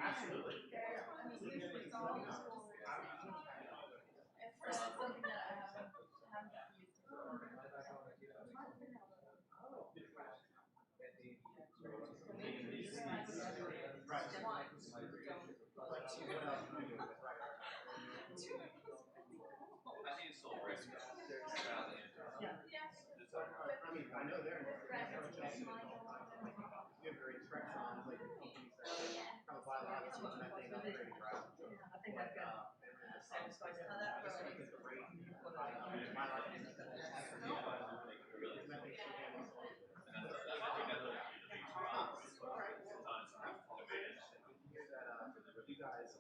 Absolutely. I think it's still a risk. I mean, I know they're very Terrestrial, like companies that have a biological methane upgrading route. I think I've got satisfied how that goes. The rate you guys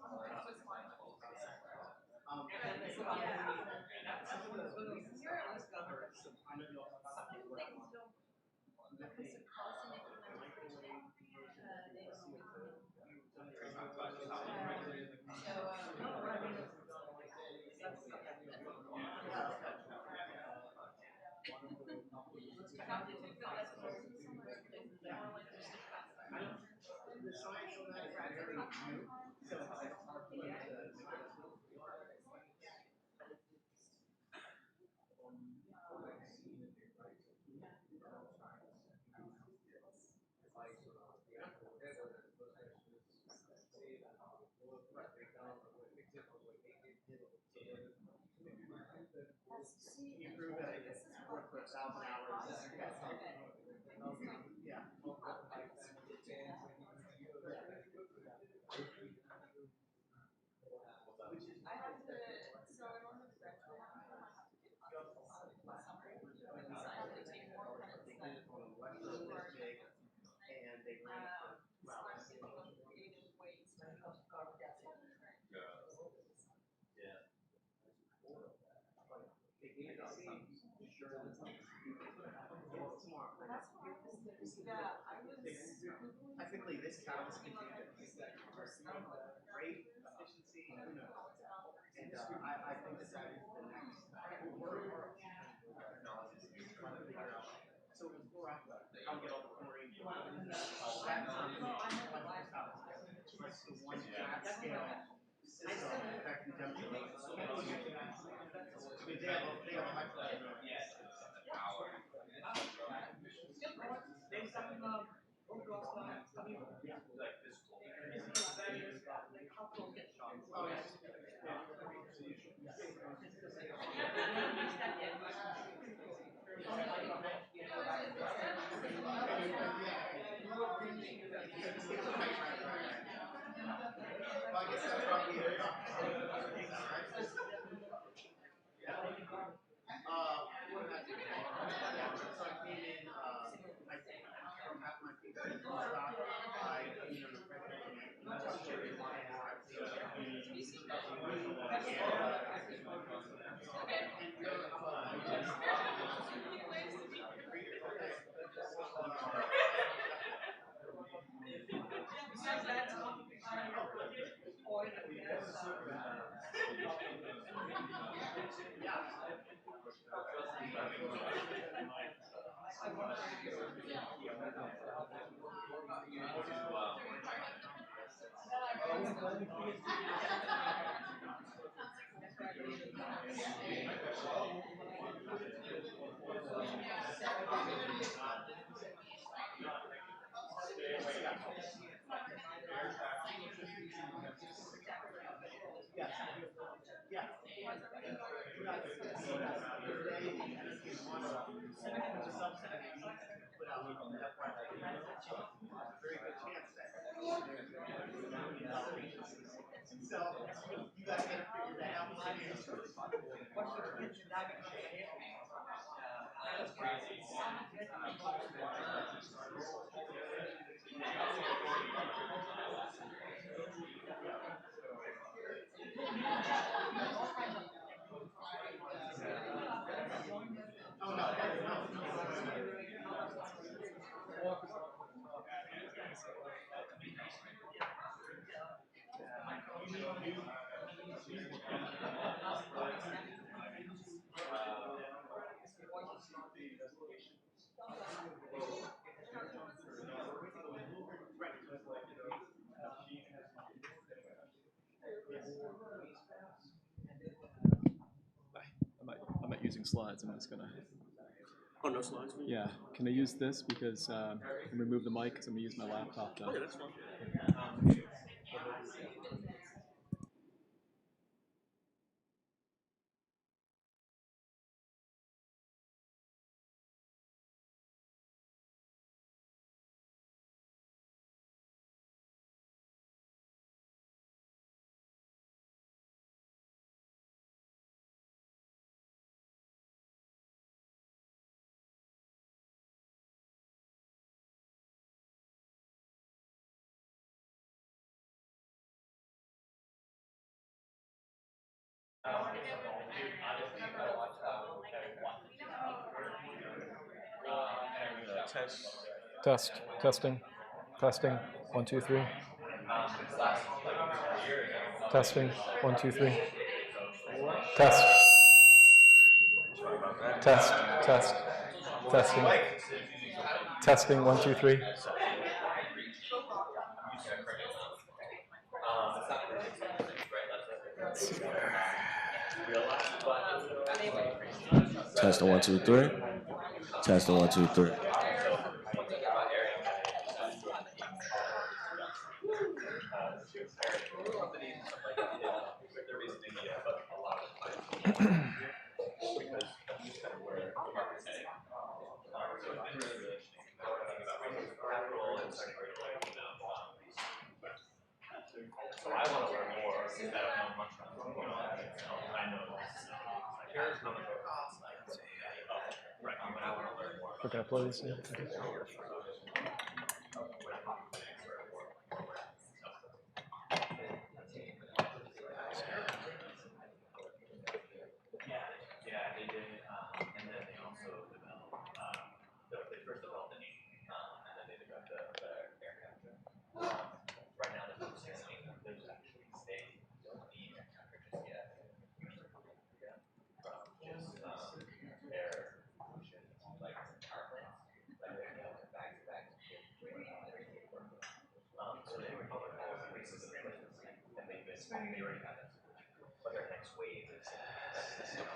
the science of that is very new. You prove that it's worth for 1,000 hours. Yeah. Which is I have to so in order to graduate last summer, I have to take more credits than and they creative ways to technically this counts if you get rate, efficiency, and I think that that is the next so we're off how we get all the chlorine. That's like the one flat scale system that can demonstrate. They have a hypothetical. Yes. Like this oh, yes. Well, I guess that's probably it. What did I do? So I came in, I from half my people stock, I besides that, very good chance that so you guys gotta figure that out. That's crazy. using slides. I'm just gonna. Oh, no slides? Yeah. Can I use this because and remove the mic because I'm gonna use my laptop to. Oh, yeah, that's fine. Testing. 1, 2, 3. Testing. 1, 2, 3. Test. Testing. Testing. 1, 2, 3. Testing 1, 2, 3. Testing 1, 2, 3. Okay, please. Yeah.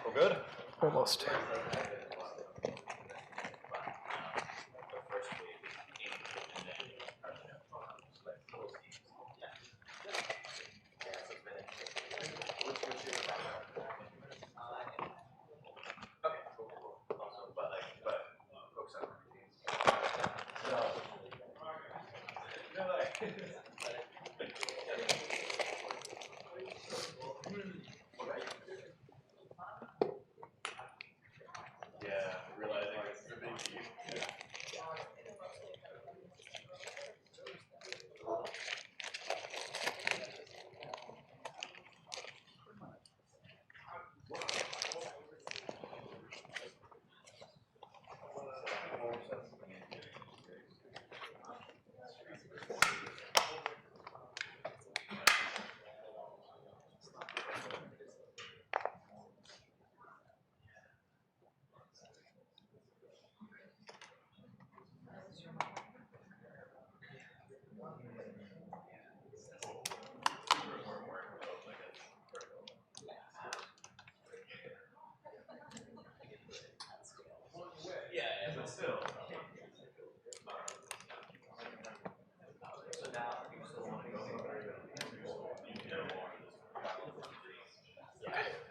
We're good? Almost.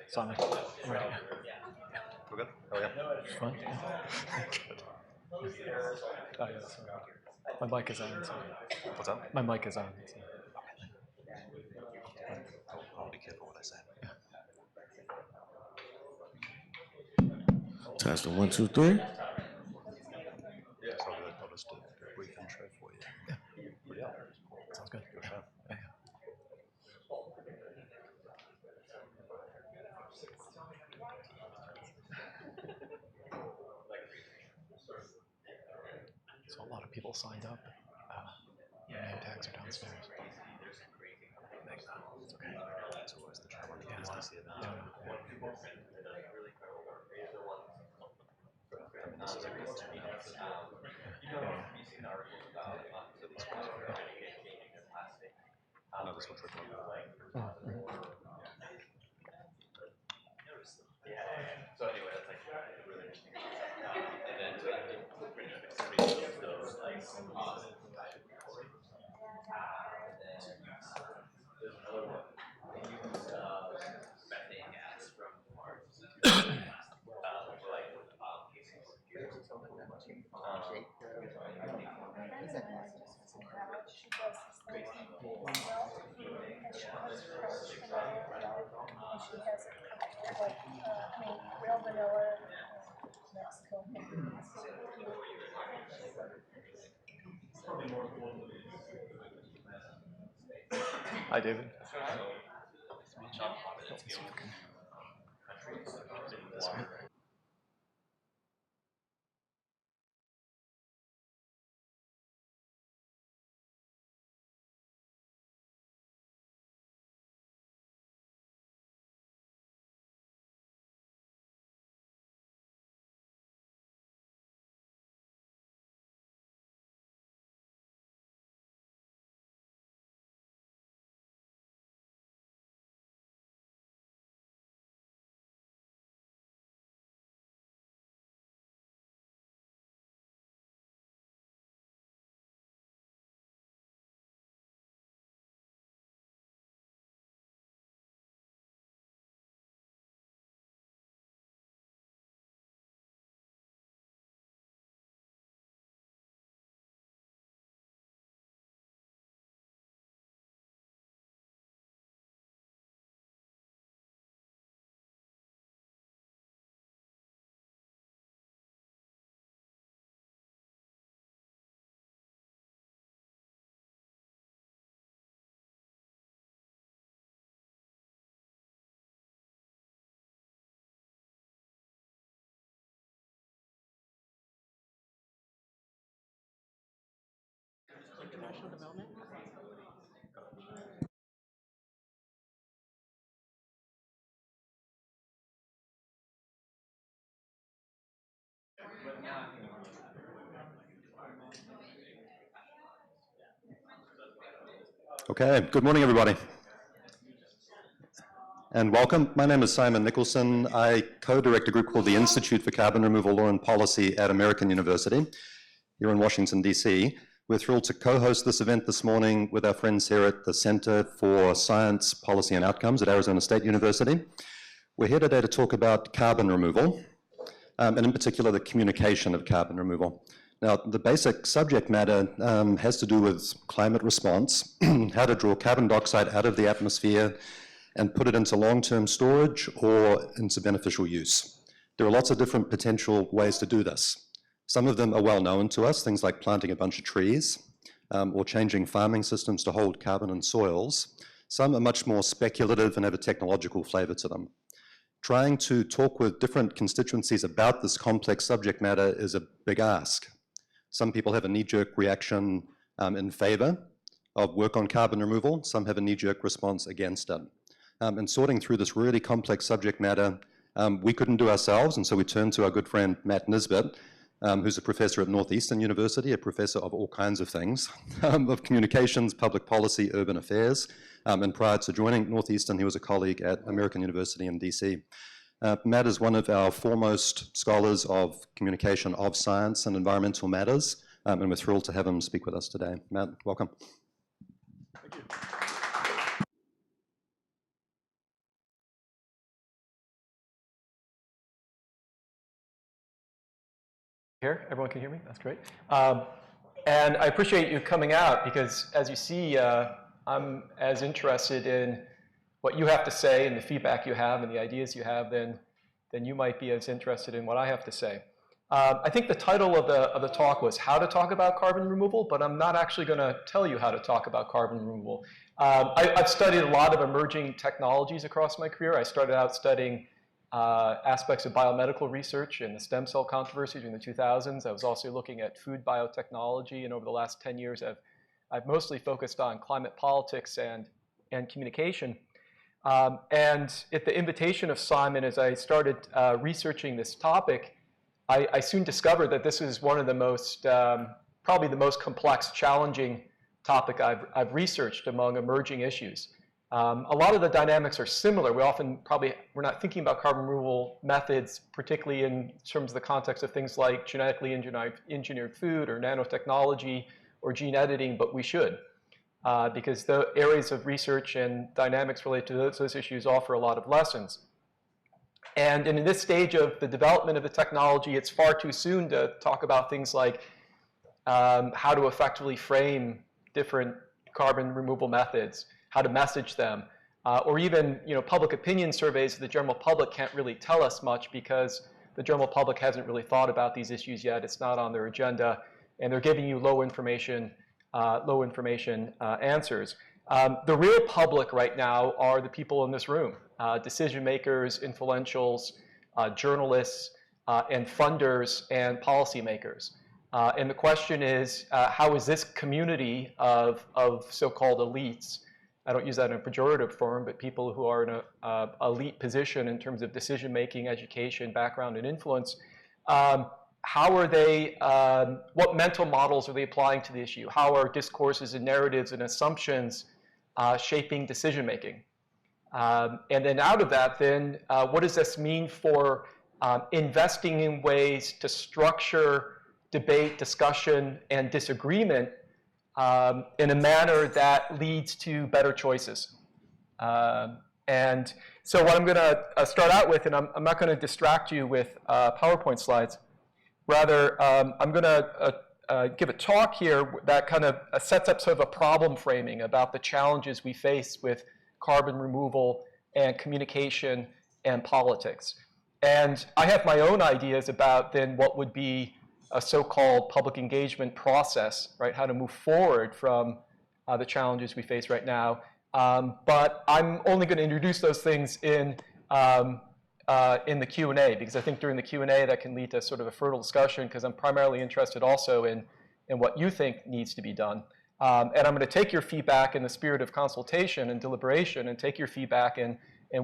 Simon, I'm ready. We're good? Oh, yeah. Fine. Oh, yeah, sorry. My mic is on. So. What's up? My mic is on. So. I'll be careful what I say. Testing 1, 2, 3. Yeah, so I'll just do a brief intro for you. Yeah. Sounds good. Your show. Yeah. So a lot of people signed up. Your name tags are downstairs. It's okay. It's always the trouble. Yeah, It's nice to see them. yeah. This is a good no, this will trickle. Mm-hmm. So anyway, that's like Hi, David. International development. Okay, good morning, everybody, and welcome. My name is Simon Nicholson. I co-direct a group called the Institute for Carbon Removal Law and Policy at American University here in Washington, D.C. We're thrilled to co-host this event this morning with our friends here at the Center for Science, Policy and Outcomes at Arizona State University. We're here today to talk about carbon removal, and in particular the communication of carbon removal. Now, the basic subject matter has to do with climate response, how to draw carbon dioxide out of the atmosphere and put it into long-term storage or into beneficial use. There are lots of different potential ways to do this. Some of them are well known to us, things like planting a bunch of trees or changing farming systems to hold carbon in soils. Some are much more speculative and have a technological flavor to them. Trying to talk with different constituencies about this complex subject matter is a big ask. Some people have a knee-jerk reaction in favor of work on carbon removal. Some have a knee-jerk response against it. And sorting through this really complex subject matter, we couldn't do ourselves, and so we turned to our good friend Matt Nisbet, who's a professor at Northeastern University, a professor of all kinds of things, of communications, public policy, urban affairs. And prior to joining Northeastern, he was a colleague at American University in DC. Matt is one of our foremost scholars of communication of science and environmental matters, and we're thrilled to have him speak with us today. Matt, welcome. Thank you. Here, everyone can hear me? That's great. And I appreciate you coming out because, as you see, I'm as interested in what you have to say and the feedback you have and the ideas you have than you might be as interested in what I have to say. I think the title of the talk was How to Talk About Carbon Removal, but I'm not actually going to tell you how to talk about carbon removal. I've studied a lot of emerging technologies across my career. I started out studying aspects of biomedical research and the stem cell controversy during the 2000s. I was also looking at food biotechnology, and over the last 10 years, I've mostly focused on climate politics and communication. And at the invitation of Simon, as I started researching this topic, I soon discovered that this is one of the most, probably the most complex, challenging topic I've researched among emerging issues. A lot of the dynamics are similar. We're not thinking about carbon removal methods, particularly in terms of the context of things like genetically engineered food or nanotechnology or gene editing, but we should. Because the areas of research and dynamics related to those issues offer a lot of lessons. And in this stage of the development of the technology, it's far too soon to talk about things like how to effectively frame different carbon removal methods, how to message them, or even public opinion surveys of the general public can't really tell us much because the general public hasn't really thought about these issues yet. It's not on their agenda, and they're giving you low information answers. The real public right now are the people in this room, decision makers, influentials, journalists, and funders and policymakers. And the question is, how is this community of so-called elites, I don't use that in a pejorative form, but people who are in an elite position in terms of decision making, education, background, and influence, how are they, what mental models are they applying to the issue? How are discourses and narratives and assumptions shaping decision-making? And then out of that, then, what does this mean for investing in ways to structure debate, discussion, and disagreement in a manner that leads to better choices? And so what I'm going to start out with, and I'm not going to distract you with PowerPoint slides. Rather, I'm going to give a talk here that kind of sets up sort of a problem framing about the challenges we face with carbon removal and communication and politics. And I have my own ideas about then what would be a so-called public engagement process, right? How to move forward from the challenges we face right now. But I'm only going to introduce those things in the Q&A, because I think during the Q&A that can lead to sort of a fertile discussion, because I'm primarily interested also in what you think needs to be done. And I'm going to take your feedback in the spirit of consultation and deliberation and take your feedback and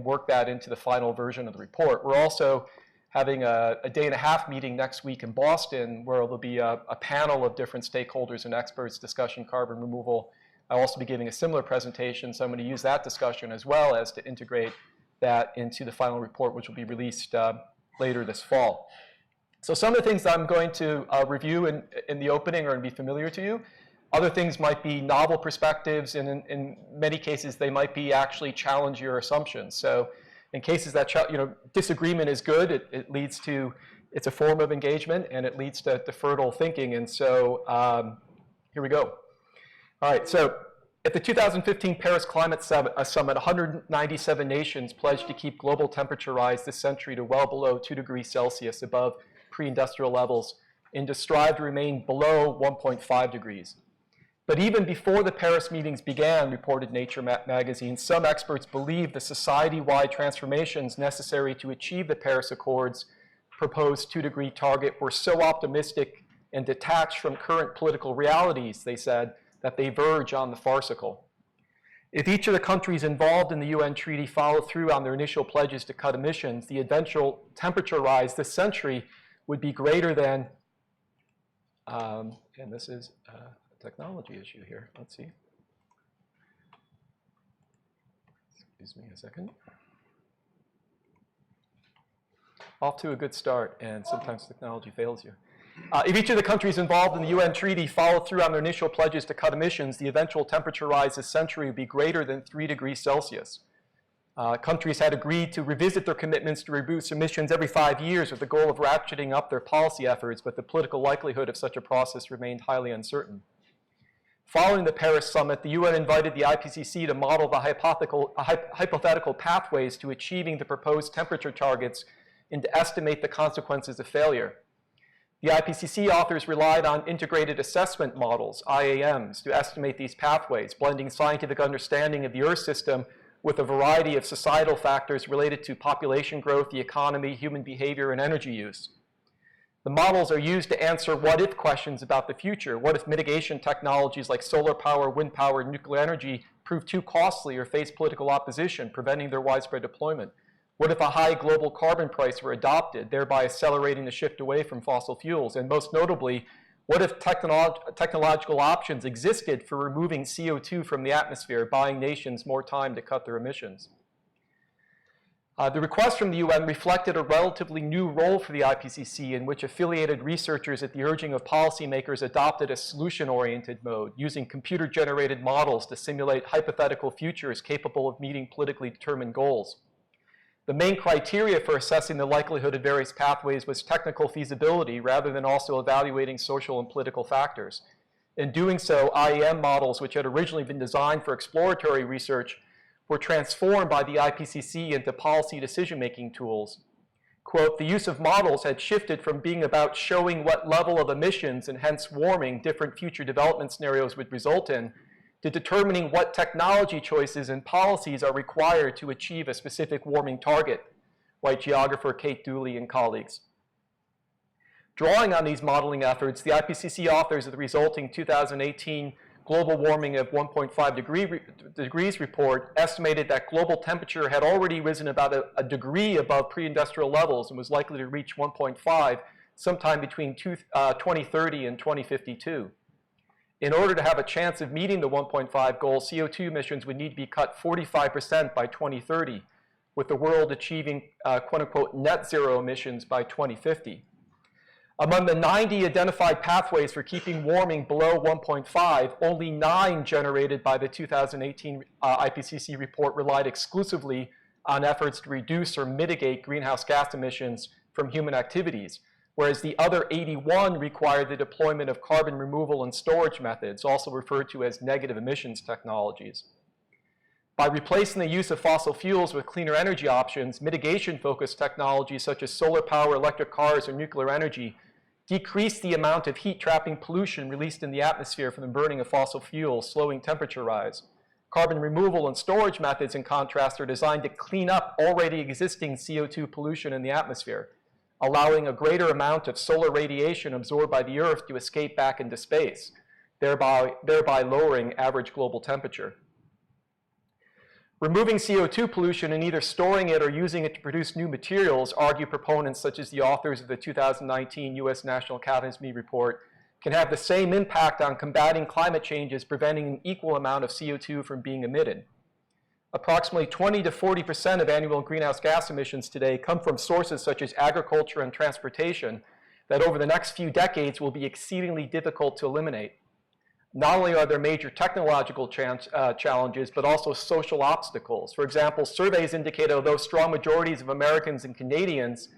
work that into the final version of the report. We're also having a day-and-a-half meeting next week in Boston where there'll be a panel of different stakeholders and experts discussing carbon removal. I'll also be giving a similar presentation, so I'm going to use that discussion as well as to integrate that into the final report, which will be released later this fall. So some of the things that I'm going to review in the opening are going to be familiar to you. Other things might be novel perspectives, and in many cases they might be actually challenge your assumptions. So in cases that disagreement is good, it leads to, it's a form of engagement, and it leads to fertile thinking. And so here we go. All right, so at the 2015 Paris Climate Summit, 197 nations pledged to keep global temperature rise this century to well below 2 degrees Celsius above pre-industrial levels and to strive to remain below 1.5 degrees. But even before the Paris meetings began, reported Nature magazine, some experts believe the society-wide transformations necessary to achieve the Paris Accords' proposed 2-degree target were so optimistic and detached from current political realities, they said, that they verge on the farcical. If each of the countries involved in the UN treaty followed through on their initial pledges to cut emissions, the eventual temperature rise this century would be greater than, and this is a technology issue here, let's see. Excuse me a second. Off to a good start, and sometimes technology fails you. If each of the countries involved in the UN treaty followed through on their initial pledges to cut emissions, the eventual temperature rise this century would be greater than 3 degrees Celsius. Countries had agreed to revisit their commitments to reduce emissions every 5 years with the goal of ratcheting up their policy efforts, but the political likelihood of such a process remained highly uncertain. Following the Paris summit, the UN invited the IPCC to model the hypothetical pathways to achieving the proposed temperature targets and to estimate the consequences of failure. The IPCC authors relied on integrated assessment models, IAMs, to estimate these pathways, blending scientific understanding of the Earth system with a variety of societal factors related to population growth, the economy, human behavior, and energy use. The models are used to answer what-if questions about the future. What if mitigation technologies like solar power, wind power, and nuclear energy prove too costly or face political opposition, preventing their widespread deployment? What if a high global carbon price were adopted, thereby accelerating the shift away from fossil fuels? And most notably, What if technological options existed for removing CO2 from the atmosphere, buying nations more time to cut their emissions? The request from the UN reflected a relatively new role for the IPCC, in which affiliated researchers at the urging of policymakers adopted a solution-oriented mode, using computer-generated models to simulate hypothetical futures capable of meeting politically determined goals. The main criteria for assessing the likelihood of various pathways was technical feasibility, rather than also evaluating social and political factors. In doing so, IEM models, which had originally been designed for exploratory research, were transformed by the IPCC into policy decision-making tools. Quote, the use of models had shifted from being about showing what level of emissions and hence warming different future development scenarios would result in, to determining what technology choices and policies are required to achieve a specific warming target, write geographer Kate Dooley and colleagues. Drawing on these modeling efforts, the IPCC authors of the resulting 2018 Global Warming of 1.5 degrees report estimated that global temperature had already risen about a degree above pre-industrial levels and was likely to reach 1.5 sometime between 2030 and 2052. In order to have a chance of meeting the 1.5 goal, CO2 emissions would need to be cut 45% by 2030, with the world achieving quote-unquote net zero emissions by 2050. Among the 90 identified pathways for keeping warming below 1.5, only 9 generated by the 2018 IPCC report relied exclusively on efforts to reduce or mitigate greenhouse gas emissions from human activities, whereas the other 81 required the deployment of carbon removal and storage methods, also referred to as negative emissions technologies. By replacing the use of fossil fuels with cleaner energy options, mitigation-focused technologies such as solar power, electric cars, or nuclear energy decrease the amount of heat-trapping pollution released in the atmosphere from the burning of fossil fuels, slowing temperature rise. Carbon removal and storage methods, in contrast, are designed to clean up already existing CO2 pollution in the atmosphere, allowing a greater amount of solar radiation absorbed by the Earth to escape back into space, thereby lowering average global temperature. Removing CO2 pollution and either storing it or using it to produce new materials, argue proponents such as the authors of the 2019 U.S. National Academy report, can have the same impact on combating climate change as preventing an equal amount of CO2 from being emitted. Approximately 20 to 40% of annual greenhouse gas emissions today come from sources such as agriculture and transportation that over the next few decades will be exceedingly difficult to eliminate. Not only are there major technological challenges, but also social obstacles. For example, surveys indicate although strong majorities of Americans and Canadians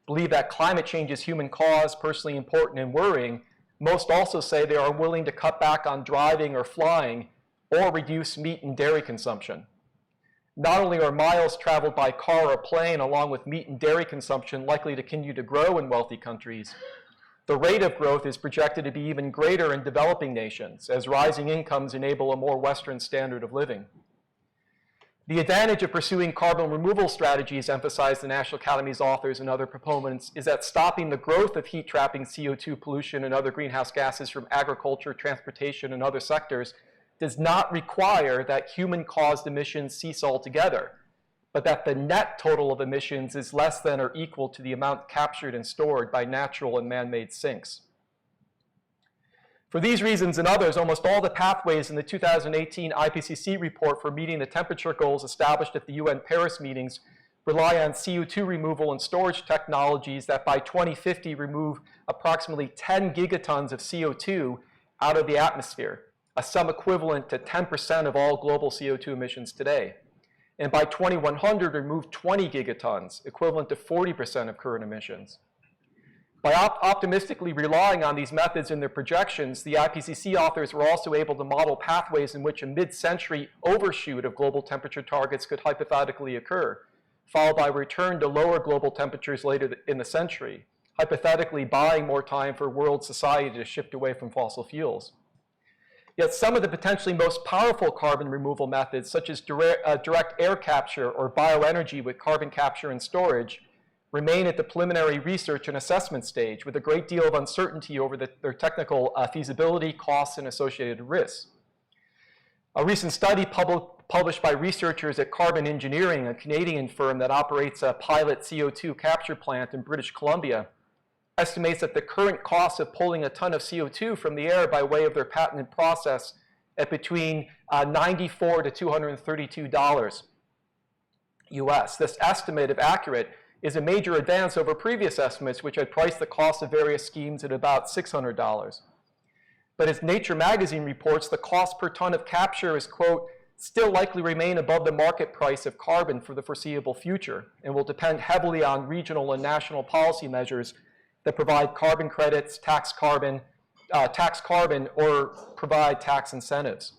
believe that climate change is human caused, personally important, and worrying, most also say they are willing to cut back on driving or flying or reduce meat and dairy consumption. Not only are miles traveled by car or plane along with meat and dairy consumption likely to continue to grow in wealthy countries, the rate of growth is projected to be even greater in developing nations as rising incomes enable a more Western standard of living. The advantage of pursuing carbon removal strategies, emphasized the National Academy's authors and other proponents, is that stopping the growth of heat-trapping CO2 pollution and other greenhouse gases from agriculture, transportation, and other sectors does not require that human-caused emissions cease altogether, but that the net total of emissions is less than or equal to the amount captured and stored by natural and man-made sinks. For these reasons and others, almost all the pathways in the 2018 IPCC report for meeting the temperature goals established at the UN Paris meetings rely on CO2 removal and storage technologies that by 2050 remove approximately 10 gigatons of CO2 out of the atmosphere, a sum equivalent to 10% of all global CO2 emissions today. And by 2100 remove 20 gigatons, equivalent to 40% of current emissions. By optimistically relying on these methods in their projections, the IPCC authors were also able to model pathways in which a mid-century overshoot of global temperature targets could hypothetically occur, followed by a return to lower global temperatures later in the century, hypothetically buying more time for world society to shift away from fossil fuels. Yet some of the potentially most powerful carbon removal methods, such as direct air capture or bioenergy with carbon capture and storage, remain at the preliminary research and assessment stage with a great deal of uncertainty over their technical feasibility, costs, and associated risks. A recent study published by researchers at Carbon Engineering, a Canadian firm that operates a pilot CO2 capture plant in British Columbia, estimates that the current cost of pulling a ton of CO2 from the air by way of their patented process at between $94 to $232 US. This estimate, if accurate, is a major advance over previous estimates, which had priced the cost of various schemes at about $600. But as Nature magazine reports, the cost per ton of capture is, quote, still likely remain above the market price of carbon for the foreseeable future and will depend heavily on regional and national policy measures that provide carbon credits, tax carbon, or provide tax incentives.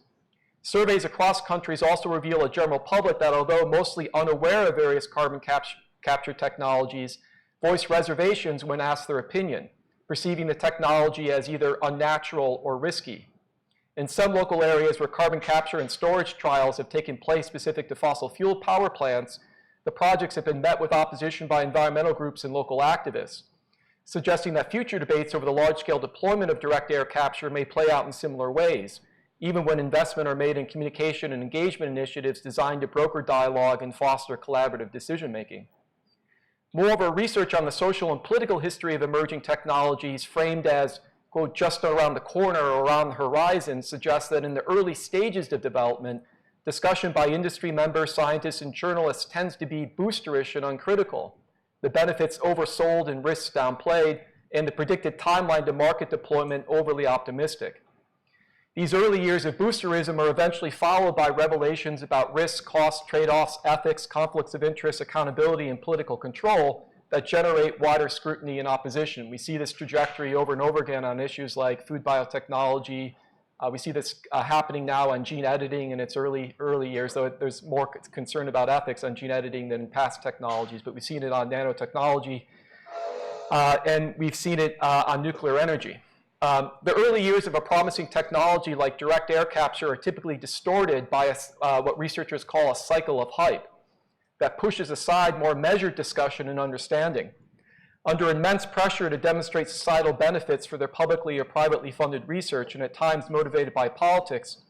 Surveys across countries also reveal a general public that, although mostly unaware of various carbon capture technologies, voice reservations when asked their opinion, perceiving the technology as either unnatural or risky. In some local areas where carbon capture and storage trials have taken place specific to fossil fuel power plants, the projects have been met with opposition by environmental groups and local activists, suggesting that future debates over the large-scale deployment of direct air capture may play out in similar ways, even when investment are made in communication and engagement initiatives designed to broker dialogue and foster collaborative decision-making. Moreover, research on the social and political history of emerging technologies framed as, quote, just around the corner or around the horizon suggests that in the early stages of development, discussion by industry members, scientists, and journalists tends to be boosterish and uncritical, the benefits oversold and risks downplayed, and the predicted timeline to market deployment overly optimistic. These early years of boosterism are eventually followed by revelations about risks, costs, trade-offs, ethics, conflicts of interest, accountability, and political control that generate wider scrutiny and opposition. We see this trajectory over and over again on issues like food biotechnology. We see this happening now on gene editing in its early years, though there's more concern about ethics on gene editing than in past technologies, but we've seen it on nanotechnology, and we've seen it on nuclear energy. The early years of a promising technology like direct air capture are typically distorted by what researchers call a cycle of hype that pushes aside more measured discussion and understanding. Under immense pressure to demonstrate societal benefits for their publicly or privately funded research, and at times motivated by politics,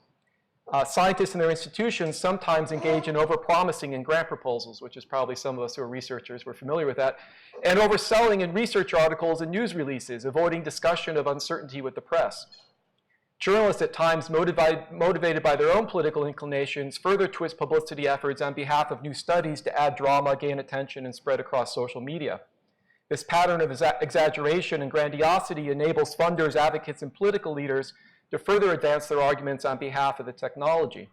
scientists and their institutions sometimes engage in overpromising in grant proposals, which is probably some of us who are researchers were familiar with that, and overselling in research articles and news releases, avoiding discussion of uncertainty with the press. Journalists, at times motivated by their own political inclinations, further twist publicity efforts on behalf of new studies to add drama, gain attention, and spread across social media. This pattern of exaggeration and grandiosity enables funders, advocates, and political leaders to further advance their arguments on behalf of the technology.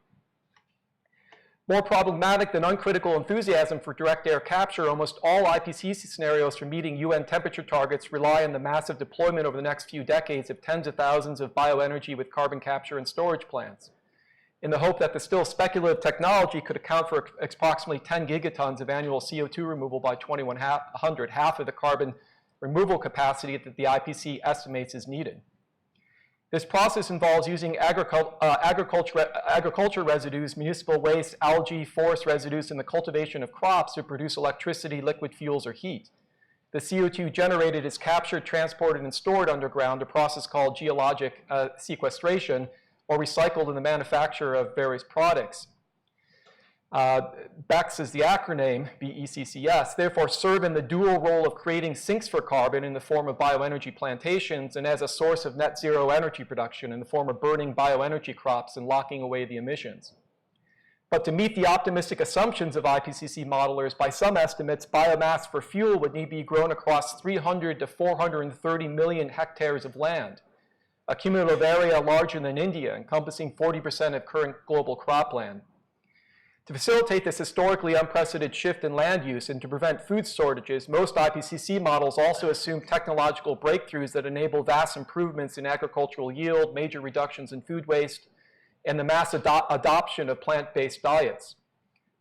More problematic than uncritical enthusiasm for direct air capture, almost all IPCC scenarios for meeting UN temperature targets rely on the massive deployment over the next few decades of tens of thousands of bioenergy with carbon capture and storage plants, in the hope that the still speculative technology could account for approximately 10 gigatons of annual CO2 removal by 2100, half of the carbon removal capacity that the IPCC estimates is needed. This process involves using agriculture residues, municipal waste, algae, forest residues, and the cultivation of crops to produce electricity, liquid fuels, or heat. The CO2 generated is captured, transported, and stored underground, a process called geologic sequestration, or recycled in the manufacture of various products. BECCS is the acronym, BECCS, therefore serve in the dual role of creating sinks for carbon in the form of bioenergy plantations and as a source of net zero energy production in the form of burning bioenergy crops and locking away the emissions. But to meet the optimistic assumptions of IPCC modelers, by some estimates, biomass for fuel would need to be grown across 300 to 430 million hectares of land, a cumulative area larger than India, encompassing 40% of current global cropland. To facilitate this historically unprecedented shift in land use and to prevent food shortages, most IPCC models also assume technological breakthroughs that enable vast improvements in agricultural yield, major reductions in food waste, and the mass adoption of plant-based diets.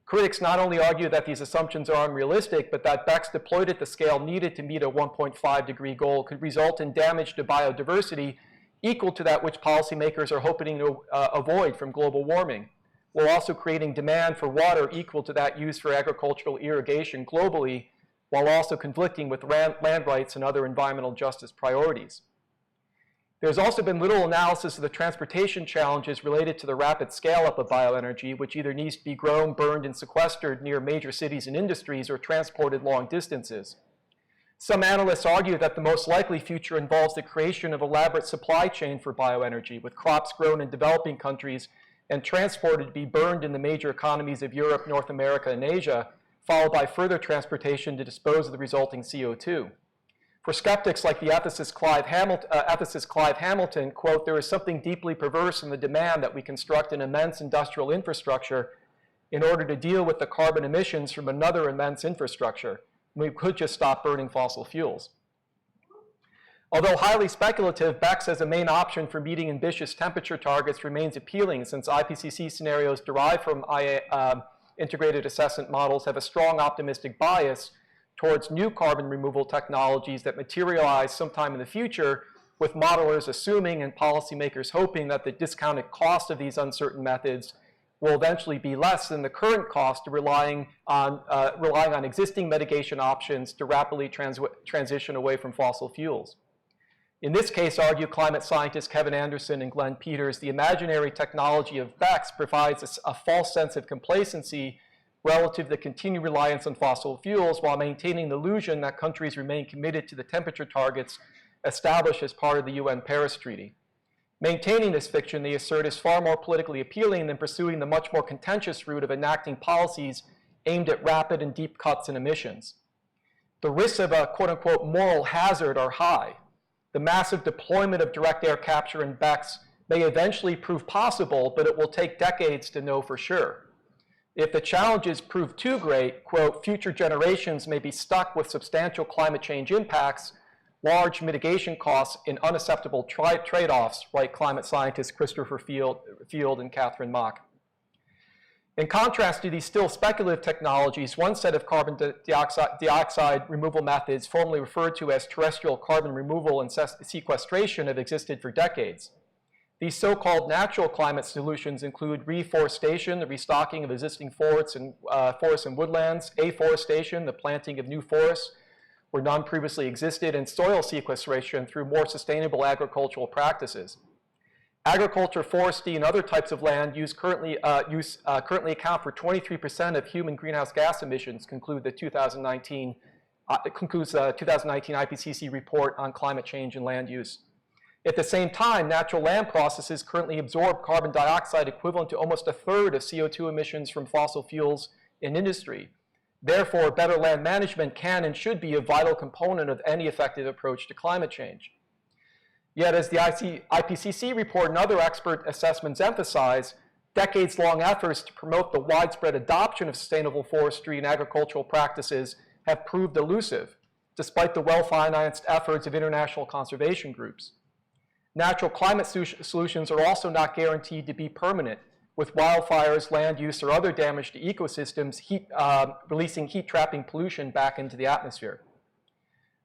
Critics not only argue that these assumptions are unrealistic, but that BECCS deployed at the scale needed to meet a 1.5 degree goal could result in damage to biodiversity equal to that which policymakers are hoping to avoid from global warming, while also creating demand for water equal to that used for agricultural irrigation globally, while also conflicting with land rights and other environmental justice priorities. There's also been little analysis of the transportation challenges related to the rapid scale-up of bioenergy, which either needs to be grown, burned, and sequestered near major cities and industries or transported long distances. Some analysts argue that the most likely future involves the creation of elaborate supply chain for bioenergy, with crops grown in developing countries and transported to be burned in the major economies of Europe, North America, and Asia, followed by further transportation to dispose of the resulting CO2. For skeptics like the ethicist Clive Hamilton, quote, there is something deeply perverse in the demand that we construct an immense industrial infrastructure in order to deal with the carbon emissions from another immense infrastructure. We could just stop burning fossil fuels. Although highly speculative, BECCS as a main option for meeting ambitious temperature targets remains appealing, since IPCC scenarios derived from integrated assessment models have a strong optimistic bias towards new carbon removal technologies that materialize sometime in the future, with modelers assuming and policymakers hoping that the discounted cost of these uncertain methods will eventually be less than the current cost of relying on existing mitigation options to rapidly transition away from fossil fuels. In this case, argue climate scientists Kevin Anderson and Glenn Peters, the imaginary technology of BECCS provides a false sense of complacency relative to the continued reliance on fossil fuels while maintaining the illusion that countries remain committed to the temperature targets established as part of the UN Paris Treaty. Maintaining this fiction, they assert, is far more politically appealing than pursuing the much more contentious route of enacting policies aimed at rapid and deep cuts in emissions. The risks of a quote-unquote moral hazard are high. The massive deployment of direct air capture in BECCS may eventually prove possible, but it will take decades to know for sure. If the challenges prove too great, quote, future generations may be stuck with substantial climate change impacts, large mitigation costs, and unacceptable trade-offs, write climate scientists Christopher Field and Catherine Mock. In contrast to these still speculative technologies, one set of carbon dioxide removal methods, formerly referred to as terrestrial carbon removal and sequestration, have existed for decades. These so-called natural climate solutions include reforestation, the restocking of existing forests and woodlands, afforestation, the planting of new forests where none previously existed, and soil sequestration through more sustainable agricultural practices. Agriculture, forestry, and other types of land use currently account for 23% of human greenhouse gas emissions, concludes the 2019 IPCC report on climate change and land use. At the same time, natural land processes currently absorb carbon dioxide equivalent to almost a third of CO2 emissions from fossil fuels in industry. Therefore, better land management can and should be a vital component of any effective approach to climate change. Yet, as the IPCC report and other expert assessments emphasize, decades-long efforts to promote the widespread adoption of sustainable forestry and agricultural practices have proved elusive, despite the well-financed efforts of international conservation groups. Natural climate solutions are also not guaranteed to be permanent, with wildfires, land use, or other damage to ecosystems releasing heat-trapping pollution back into the atmosphere.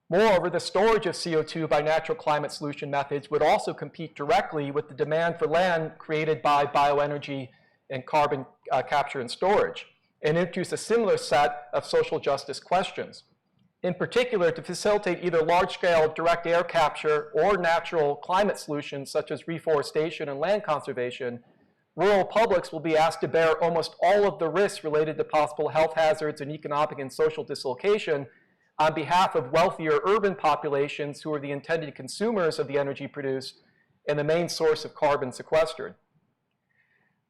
Moreover, the storage of CO2 by natural climate solution methods would also compete directly with the demand for land created by bioenergy and carbon capture and storage, and introduce a similar set of social justice questions. In particular, to facilitate either large-scale direct air capture or natural climate solutions such as reforestation and land conservation, rural publics will be asked to bear almost all of the risks related to possible health hazards and economic and social dislocation on behalf of wealthier urban populations who are the intended consumers of the energy produced and the main source of carbon sequestered.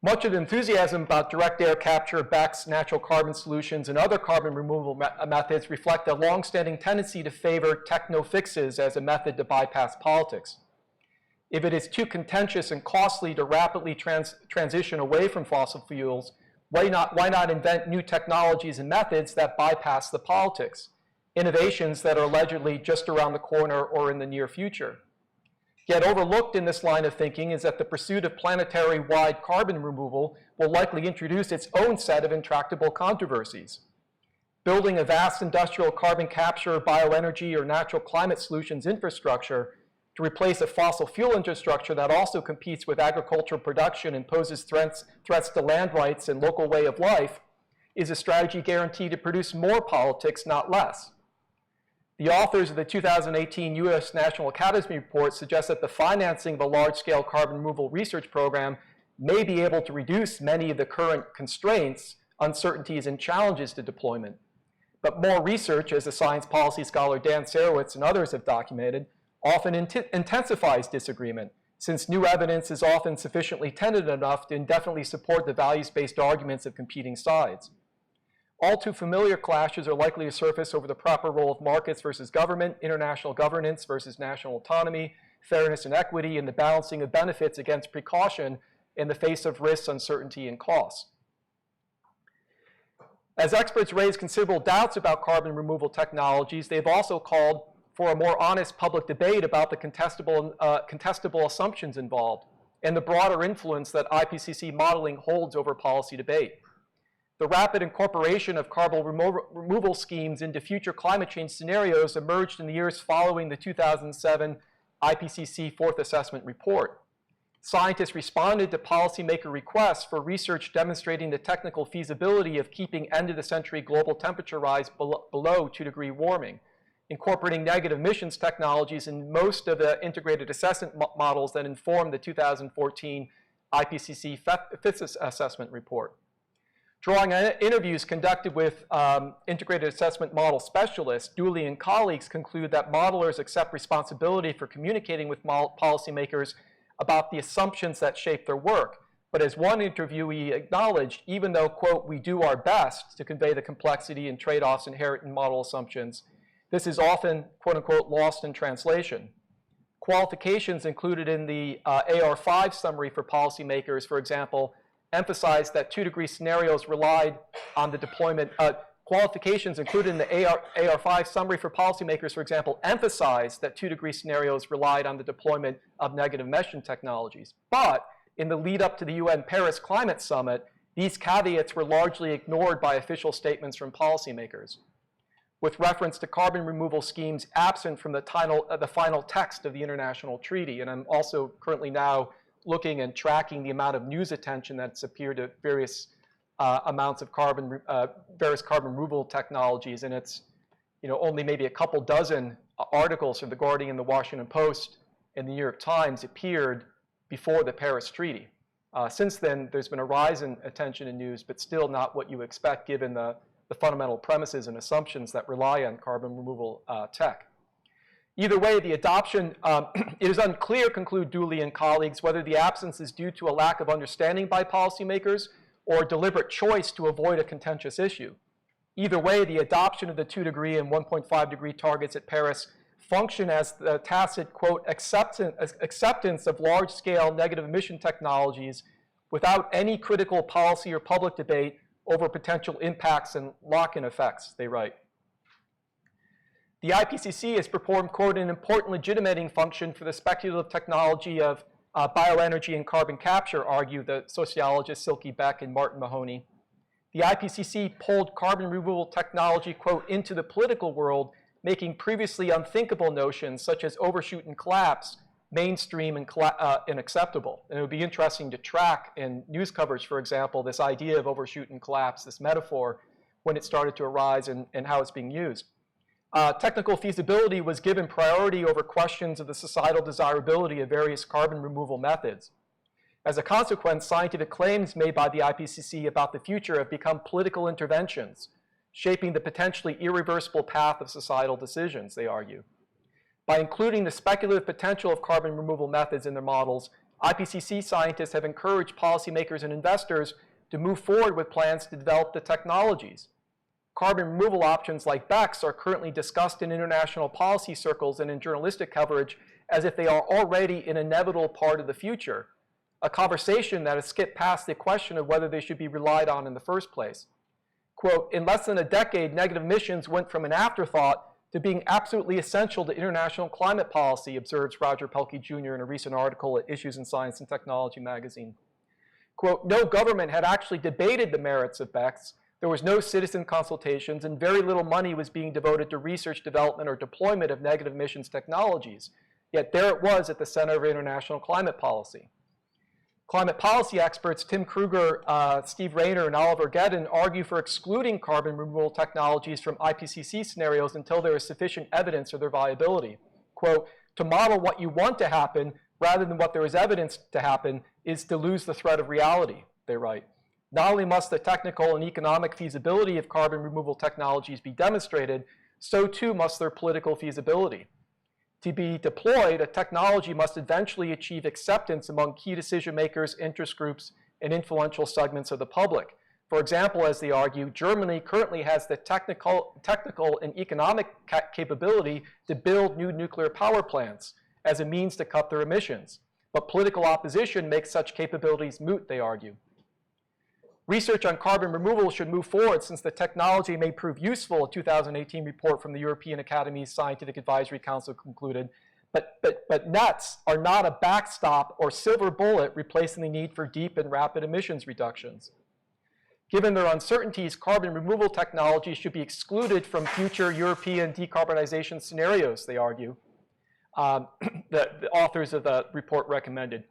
Much of the enthusiasm about direct air capture, BECCS, natural carbon solutions, and other carbon removal methods reflect a long-standing tendency to favor techno-fixes as a method to bypass politics. If it is too contentious and costly to rapidly transition away from fossil fuels, why not invent new technologies and methods that bypass the politics? Innovations that are allegedly just around the corner or in the near future. Yet overlooked in this line of thinking is that the pursuit of planetary-wide carbon removal will likely introduce its own set of intractable controversies. Building a vast industrial carbon capture, bioenergy, or natural climate solutions infrastructure to replace a fossil fuel infrastructure that also competes with agricultural production and poses threats to land rights and local way of life is a strategy guaranteed to produce more politics, not less. The authors of the 2018 U.S. National Academy Report suggest that the financing of a large-scale carbon removal research program may be able to reduce many of the current constraints, uncertainties, and challenges to deployment. But more research, as the science policy scholar Dan Sarowitz and others have documented, often intensifies disagreement, since new evidence is often sufficiently tentative enough to indefinitely support the values-based arguments of competing sides. All too familiar clashes are likely to surface over the proper role of markets versus government, international governance versus national autonomy, fairness and equity, and the balancing of benefits against precaution in the face of risks, uncertainty, and costs. As experts raise considerable doubts about carbon removal technologies, they've also called for a more honest public debate about the contestable assumptions involved and the broader influence that IPCC modeling holds over policy debate. The rapid incorporation of carbon removal schemes into future climate change scenarios emerged in the years following the 2007 IPCC Fourth Assessment Report. Scientists responded to policymaker requests for research demonstrating the technical feasibility of keeping end-of-the-century global temperature rise below 2-degree warming, incorporating negative emissions technologies in most of the integrated assessment models that informed the 2014 IPCC Fifth Assessment Report. Drawing on interviews conducted with integrated assessment model specialists, Dooley and colleagues conclude that modelers accept responsibility for communicating with policymakers about the assumptions that shape their work. But as one interviewee acknowledged, even though, quote, we do our best to convey the complexity and trade-offs inherent in model assumptions, this is often, quote unquote, lost in translation. Qualifications included in the AR5 summary for policymakers, for example, emphasize that 2-degree scenarios relied on the deployment, qualifications included in the AR5 summary for policymakers, for example, emphasize that 2-degree scenarios relied on the deployment of negative emission technologies. But in the lead up to the UN Paris Climate Summit, these caveats were largely ignored by official statements from policymakers, with reference to carbon removal schemes absent from the final text of the international treaty. And I'm also currently now looking and tracking the amount of news attention that's appeared to various amounts of various carbon removal technologies, and it's only maybe a couple dozen articles from The Guardian and The Washington Post and The New York Times appeared before the Paris Treaty. Since then, there's been a rise in attention in news, but still not what you expect given the fundamental premises and assumptions that rely on carbon removal tech. Either way, the adoption, it is unclear, conclude Dooley and colleagues, whether the absence is due to a lack of understanding by policymakers or a deliberate choice to avoid a contentious issue. Either way, the adoption of the 2-degree and 1.5-degree targets at Paris function as the tacit, quote, acceptance of large-scale negative emission technologies without any critical policy or public debate over potential impacts and lock-in effects, they write. The IPCC has performed, quote, an important legitimating function for the speculative technology of bioenergy and carbon capture, argue the sociologists Silke Beck and Martin Mahoney. The IPCC pulled carbon removal technology, quote, into the political world, making previously unthinkable notions such as overshoot and collapse mainstream and acceptable. And it would be interesting to track in news coverage, for example, this idea of overshoot and collapse, this metaphor, when it started to arise and how it's being used. Technical feasibility was given priority over questions of the societal desirability of various carbon removal methods. As a consequence, scientific claims made by the IPCC about the future have become political interventions, shaping the potentially irreversible path of societal decisions, they argue. By including the speculative potential of carbon removal methods in their models, IPCC scientists have encouraged policymakers and investors to move forward with plans to develop the technologies. Carbon removal options like BECCS are currently discussed in international policy circles and in journalistic coverage as if they are already an inevitable part of the future, a conversation that has skipped past the question of whether they should be relied on in the first place. Quote, in less than a decade, negative emissions went from an afterthought to being absolutely essential to international climate policy, observes Roger Pelkey Jr. in a recent article at Issues in Science and Technology magazine. Quote, no government had actually debated the merits of BECCS. There was no citizen consultations, and very little money was being devoted to research, development, or deployment of negative emissions technologies. Yet there it was at the center of international climate policy. Climate policy experts Tim Kruger, Steve Rayner, and Oliver Gedden argue for excluding carbon removal technologies from IPCC scenarios until there is sufficient evidence of their viability. Quote, to model what you want to happen rather than what there is evidence to happen is to lose the thread of reality, they write. not only must the technical and economic feasibility of carbon removal technologies be demonstrated, so too must their political feasibility. To be deployed, a technology must eventually achieve acceptance among key decision makers, interest groups, and influential segments of the public. For example, as they argue, Germany currently has the technical and economic capability to build new nuclear power plants as a means to cut their emissions. But political opposition makes such capabilities moot, they argue. Research on carbon removal should move forward since the technology may prove useful, a 2018 report from the European Academy's Scientific Advisory Council concluded. But nets are not a backstop or silver bullet replacing the need for deep and rapid emissions reductions. Given their uncertainties, carbon removal technology should be excluded from future European decarbonization scenarios, they argue. The authors of the report recommended.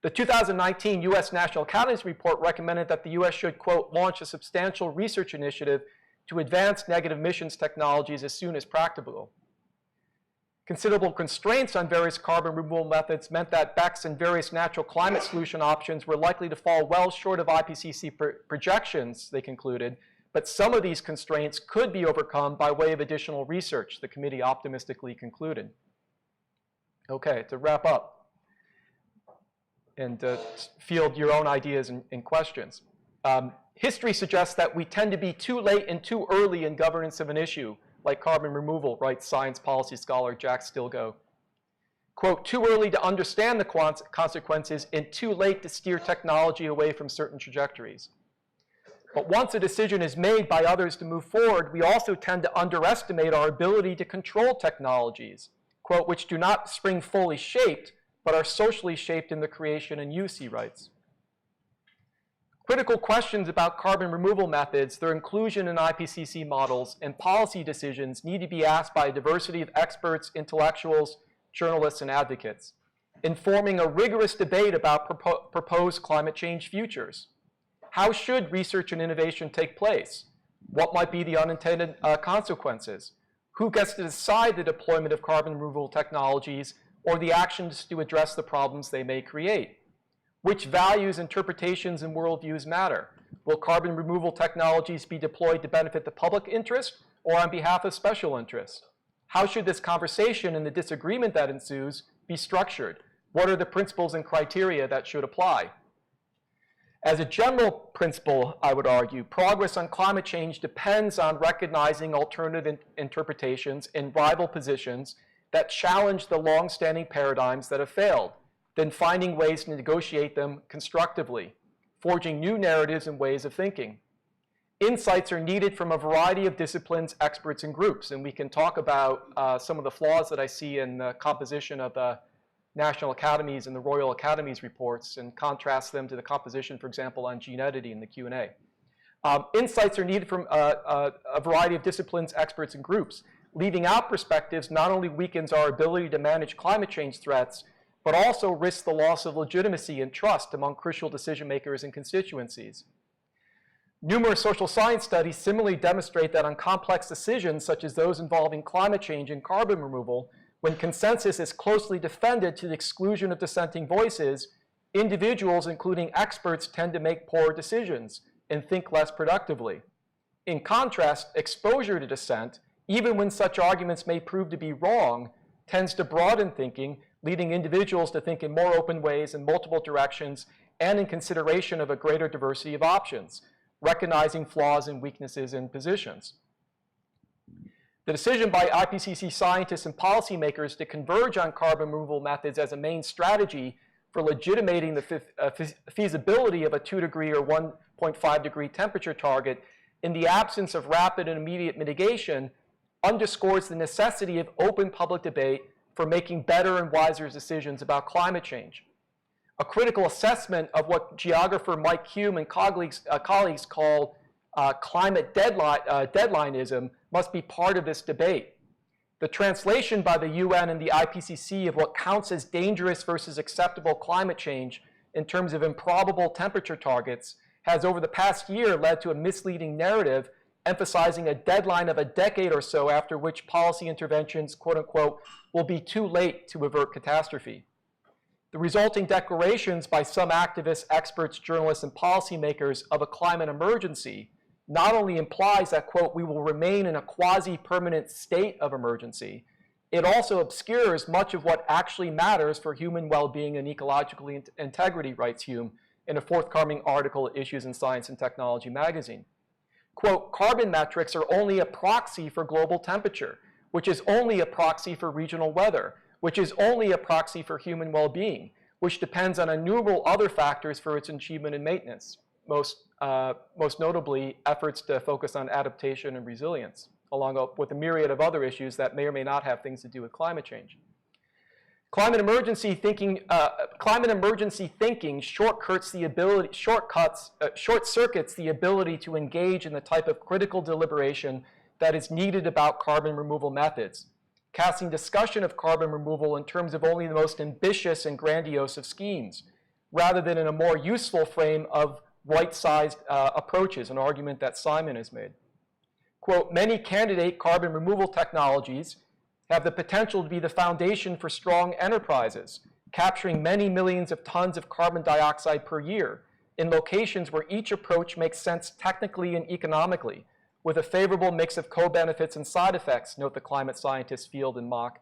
The 2019 U.S. National Academies report recommended that the U.S. should, quote, launch a substantial research initiative to advance negative emissions technologies as soon as practicable. Considerable constraints on various carbon removal methods meant that BECCS and various natural climate solution options were likely to fall well short of IPCC projections, they concluded, but some of these constraints could be overcome by way of additional research, the committee optimistically concluded. Okay, to wrap up and field your own ideas and questions. History suggests that we tend to be too late and too early in governance of an issue, like carbon removal, writes science policy scholar Jack Stilgoe. Quote, too early to understand the consequences and too late to steer technology away from certain trajectories. But once a decision is made by others to move forward, we also tend to underestimate our ability to control technologies, quote, which do not spring fully shaped, but are socially shaped in the creation and use, he writes. Critical questions about carbon removal methods, their inclusion in IPCC models, and policy decisions need to be asked by a diversity of experts, intellectuals, journalists, and advocates, informing a rigorous debate about proposed climate change futures. How should research and innovation take place? What might be the unintended consequences? Who gets to decide the deployment of carbon removal technologies or the actions to address the problems they may create? Which values, interpretations, and worldviews matter? Will carbon removal technologies be deployed to benefit the public interest or on behalf of special interests? How should this conversation and the disagreement that ensues be structured? What are the principles and criteria that should apply? As a general principle, I would argue, progress on climate change depends on recognizing alternative interpretations and rival positions that challenge the long-standing paradigms that have failed, then finding ways to negotiate them constructively, forging new narratives and ways of thinking. Insights are needed from a variety of disciplines, experts, and groups, and we can talk about some of the flaws that I see in the composition of the National Academies and the Royal Academies reports and contrast them to the composition, for example, on gene editing in the Q&A. Insights are needed from a variety of disciplines, experts, and groups. Leaving out perspectives not only weakens our ability to manage climate change threats, but also risks the loss of legitimacy and trust among crucial decision makers and constituencies. Numerous social science studies similarly demonstrate that on complex decisions such as those involving climate change and carbon removal, when consensus is closely defended to the exclusion of dissenting voices, individuals, including experts, tend to make poor decisions and think less productively. In contrast, exposure to dissent, even when such arguments may prove to be wrong, tends to broaden thinking, leading individuals to think in more open ways in multiple directions and in consideration of a greater diversity of options, recognizing flaws and weaknesses in positions. The decision by IPCC scientists and policymakers to converge on carbon removal methods as a main strategy for legitimating the feasibility of a 2-degree or 1.5-degree temperature target in the absence of rapid and immediate mitigation underscores the necessity of open public debate for making better and wiser decisions about climate change. A critical assessment of what geographer Mike Hume and colleagues call climate deadlineism must be part of this debate. The translation by the UN and the IPCC of what counts as dangerous versus acceptable climate change in terms of improbable temperature targets has over the past year led to a misleading narrative emphasizing a deadline of a decade or so after which policy interventions, quote unquote, will be too late to avert catastrophe. The resulting declarations by some activists, experts, journalists, and policymakers of a climate emergency not only implies that, quote, we will remain in a quasi-permanent state of emergency, it also obscures much of what actually matters for human well-being and ecological integrity, writes Hume in a forthcoming article at Issues in Science and Technology magazine. Quote, carbon metrics are only a proxy for global temperature, which is only a proxy for regional weather, which is only a proxy for human well-being, which depends on innumerable other factors for its achievement and maintenance, most notably efforts to focus on adaptation and resilience, along with a myriad of other issues that may or may not have things to do with climate change. Climate emergency thinking short-circuits the ability to engage in the type of critical deliberation that is needed about carbon removal methods, casting discussion of carbon removal in terms of only the most ambitious and grandiose of schemes, rather than in a more useful frame of right-sized approaches, an argument that Simon has made. Quote, many candidate carbon removal technologies have the potential to be the foundation for strong enterprises, capturing many millions of tons of carbon dioxide per year in locations where each approach makes sense technically and economically, with a favorable mix of co-benefits and side effects, note the climate scientists Field and Mock.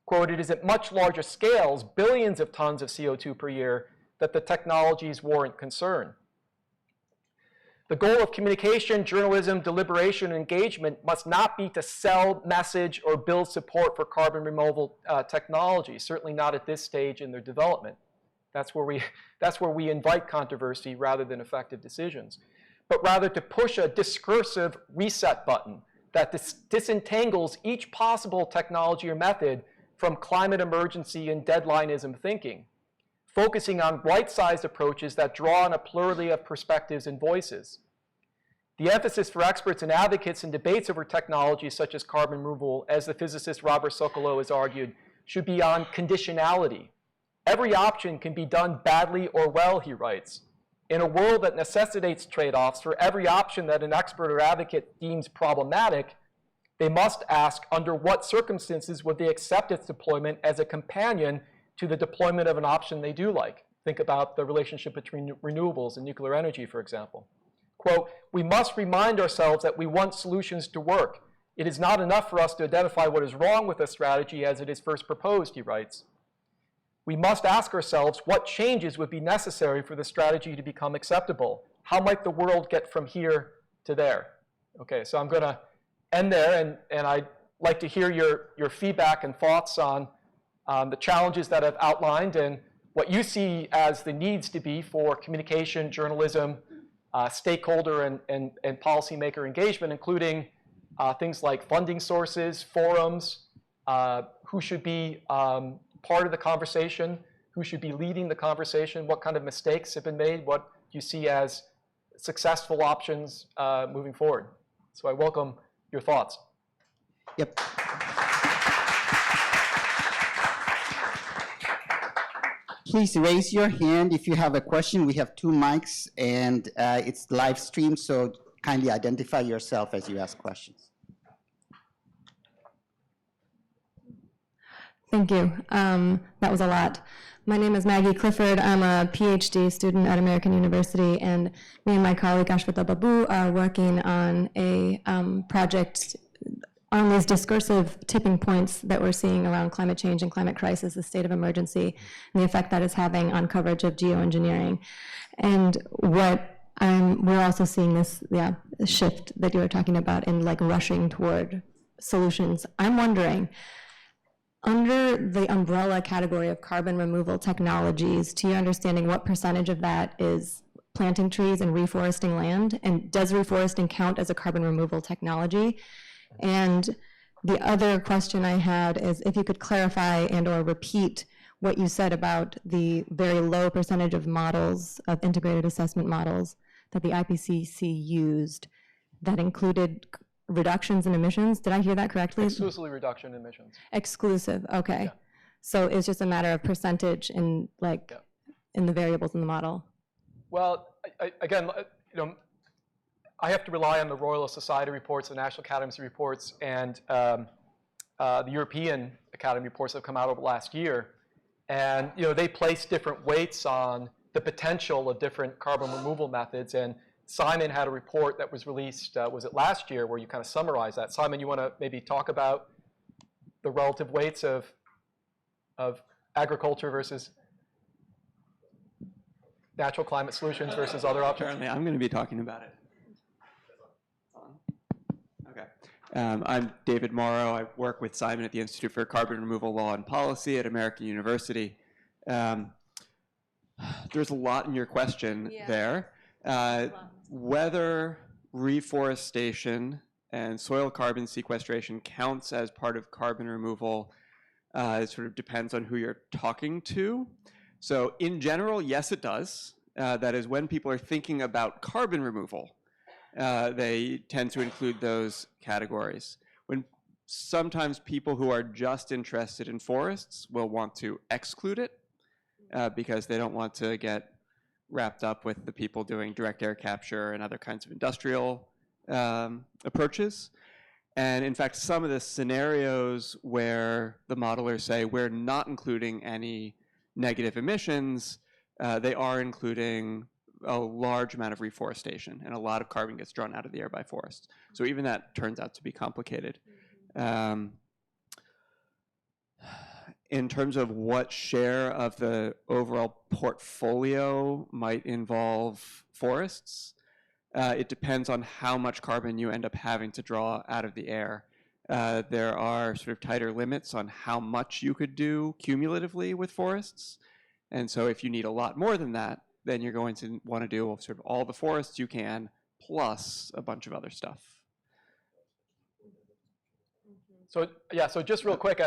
Quote, it is at much larger scales, billions of tons of CO2 per year, that the technologies warrant concern. The goal of communication, journalism, deliberation, and engagement must not be to sell, message, or build support for carbon removal technology, certainly not at this stage in their development. That's where we invite controversy rather than effective decisions, but rather to push a discursive reset button that disentangles each possible technology or method from climate emergency and deadlineism thinking, focusing on right-sized approaches that draw on a plurality of perspectives and voices. The emphasis for experts and advocates in debates over technologies such as carbon removal, as the physicist Robert Sokolow has argued, should be on conditionality. Every option can be done badly or well, he writes. In a world that necessitates trade-offs, for every option that an expert or advocate deems problematic, they must ask under what circumstances would they accept its deployment as a companion to the deployment of an option they do like. Think about the relationship between renewables and nuclear energy, for example. Quote, we must remind ourselves that we want solutions to work. It is not enough for us to identify what is wrong with a strategy as it is first proposed, he writes. We must ask ourselves what changes would be necessary for the strategy to become acceptable. How might the world get from here to there? Okay, so I'm going to end there, and I'd like to hear your feedback and thoughts on the challenges that I've outlined and what you see as the needs to be for communication, journalism, stakeholder and policymaker engagement, including things like funding sources, forums, who should be part of the conversation, who should be leading the conversation, what kind of mistakes have been made, what you see as successful options moving forward. So I welcome your thoughts. Yep. Please raise your hand if you have a question. We have 2 mics, and it's live stream, so kindly identify yourself as you ask questions. Thank you. That was a lot. My name is Maggie Clifford. I'm a PhD student at American University, and me and my colleague Ashwata Babu are working on a project on these discursive tipping points that we're seeing around climate change and climate crisis, the state of emergency, and the effect that is having on coverage of geoengineering. And what we're also seeing this shift that you were talking about in like rushing toward solutions. I'm wondering, under the umbrella category of carbon removal technologies, to your understanding, what percentage of that is planting trees and reforesting land? And does reforesting count as a carbon removal technology? And the other question I had is if you could clarify and or repeat what you said about the very low percentage of models, of integrated assessment models that the IPCC used that included reductions in emissions. Did I hear that correctly? Exclusively reduction in emissions. Exclusive, okay. Yeah. So it's just a matter of percentage in like in the variables in the model. Well, again, I have to rely on the Royal Society reports, the National Academy's reports, and the European Academy reports that have come out over the last year. And they place different weights on the potential of different carbon removal methods. And Simon had a report that was released, was it last year, where you kind of summarized that. Simon, you want to maybe talk about the relative weights of agriculture versus natural climate solutions versus other options? Apparently, I'm going to be talking about it. Okay. I'm David Morrow. I work with Simon at the Institute for Carbon Removal Law and Policy at American University. There's a lot in your question there. Whether reforestation and soil carbon sequestration counts as part of carbon removal it sort of depends on who you're talking to. So in general, yes, it does. That is, when people are thinking about carbon removal, they tend to include those categories. When sometimes people who are just interested in forests will want to exclude it because they don't want to get wrapped up with the people doing direct air capture and other kinds of industrial approaches. And in fact, some of the scenarios where the modelers say we're not including any negative emissions, they are including a large amount of reforestation, and a lot of carbon gets drawn out of the air by forests. So even that turns out to be complicated. In terms of what share of the overall portfolio might involve forests, it depends on how much carbon you end up having to draw out of the air. There are sort of tighter limits on how much you could do cumulatively with forests. And so if you need a lot more than that, then you're going to want to do sort of all the forests you can, plus a bunch of other stuff. So yeah, so just real quick,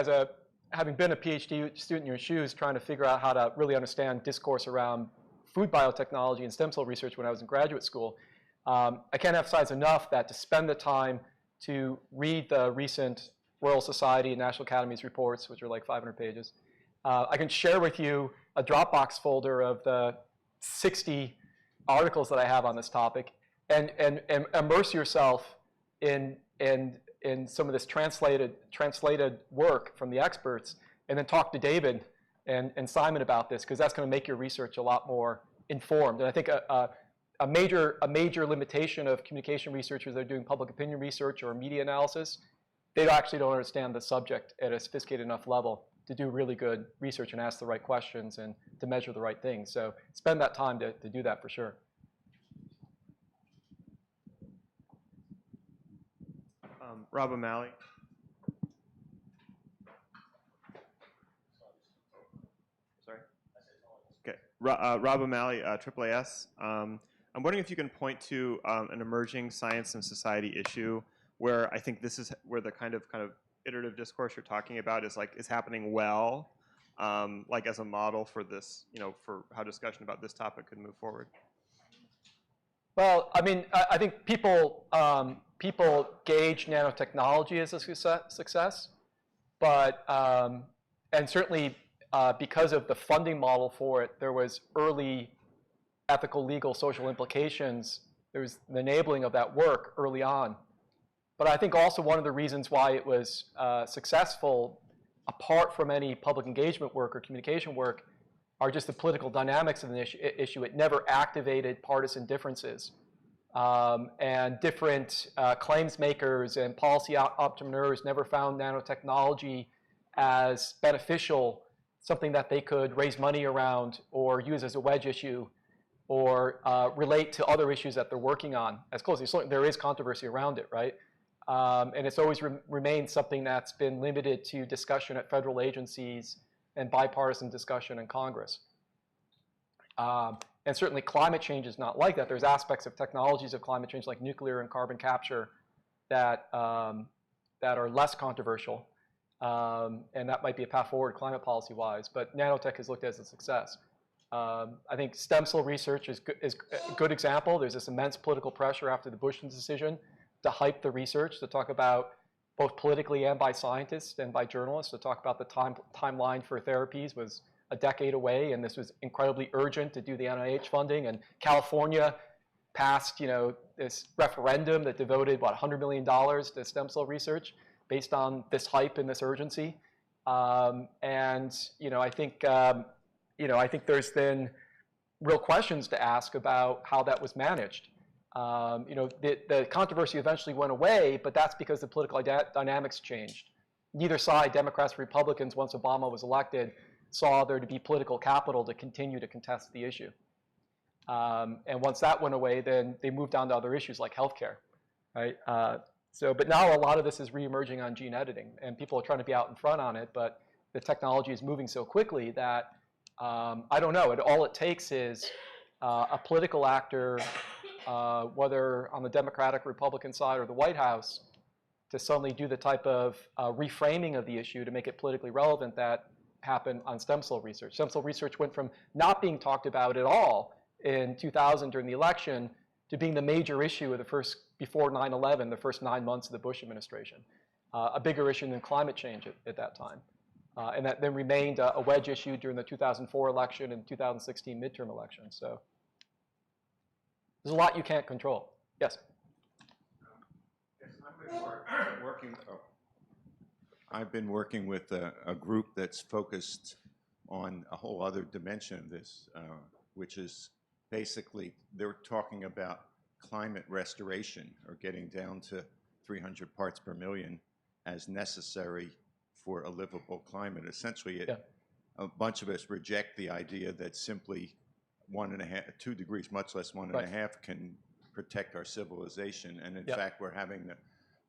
having been a PhD student in your shoes, trying to figure out how to really understand discourse around food biotechnology and stem cell research when I was in graduate school, I can't emphasize enough that to spend the time to read the recent Royal Society and National Academies reports, which are like 500 pages. I can share with you a Dropbox folder of the 60 articles that I have on this topic, and immerse yourself in some of this translated work from the experts, and then talk to David and Simon about this, because that's going to make your research a lot more informed. And I think a major limitation of communication researchers that are doing public opinion research or media analysis, they actually don't understand the subject at a sophisticated enough level to do really good research and ask the right questions and to measure the right things. So spend that time to do that for sure. Rob O'Malley. Sorry? Okay. Rob O'Malley, AAAS. I'm wondering if you can point to an emerging science and society issue where I think this is where the kind of iterative discourse you're talking about is happening well, like as a model for this, for how discussion about this topic could move forward. Well, I mean, I think people gauge nanotechnology as a success, but and certainly because of the funding model for it, there was early ethical, legal, social implications. There was the enabling of that work early on. But I think also one of the reasons why it was successful, apart from any public engagement work or communication work, are just the political dynamics of the issue. It never activated partisan differences. And different claims makers and policy entrepreneurs never found nanotechnology as beneficial, something that they could raise money around or use as a wedge issue or relate to other issues that they're working on as closely. So there is controversy around it, right? And it's always remained something that's been limited to discussion at federal agencies and bipartisan discussion in Congress. And certainly climate change is not like that. There's aspects of technologies of climate change like nuclear and carbon capture that are less controversial. And that might be a path forward climate policy-wise, but nanotech is looked at as a success. I think stem cell research is a good example. There's this immense political pressure after the Bush decision to hype the research, to talk about both politically and by scientists and by journalists, to talk about the timeline for therapies was a decade away, and this was incredibly urgent to do the NIH funding. And California passed, this referendum that devoted $100 million to stem cell research based on this hype and this urgency. And I think there's been real questions to ask about how that was managed. The controversy eventually went away, but that's because the political dynamics changed. Neither side, Democrats or Republicans, once Obama was elected, saw there to be political capital to continue to contest the issue. And once that went away, then they moved on to other issues like healthcare, right? But now a lot of this is reemerging on gene editing, and people are trying to be out in front on it, but the technology is moving so quickly that, I don't know, all it takes is a political actor, whether on the Democratic, Republican side or the White House, to suddenly do the type of reframing of the issue to make it politically relevant that happened on stem cell research. Stem cell research went from not being talked about at all in 2000 during the election to being the major issue of before 9/11, the first 9 months of the Bush administration. A bigger issue than climate change at that time. And that then remained a wedge issue during the 2004 election and 2016 midterm election. So there's a lot you can't control. Yes? I've been working with a group that's focused on a whole other dimension of this, which is basically they're talking about climate restoration or getting down to 300 parts per million as necessary for a livable climate. Essentially, a bunch of us reject the idea that simply 2 degrees, much less 1.5, can protect our civilization. And in fact, we're having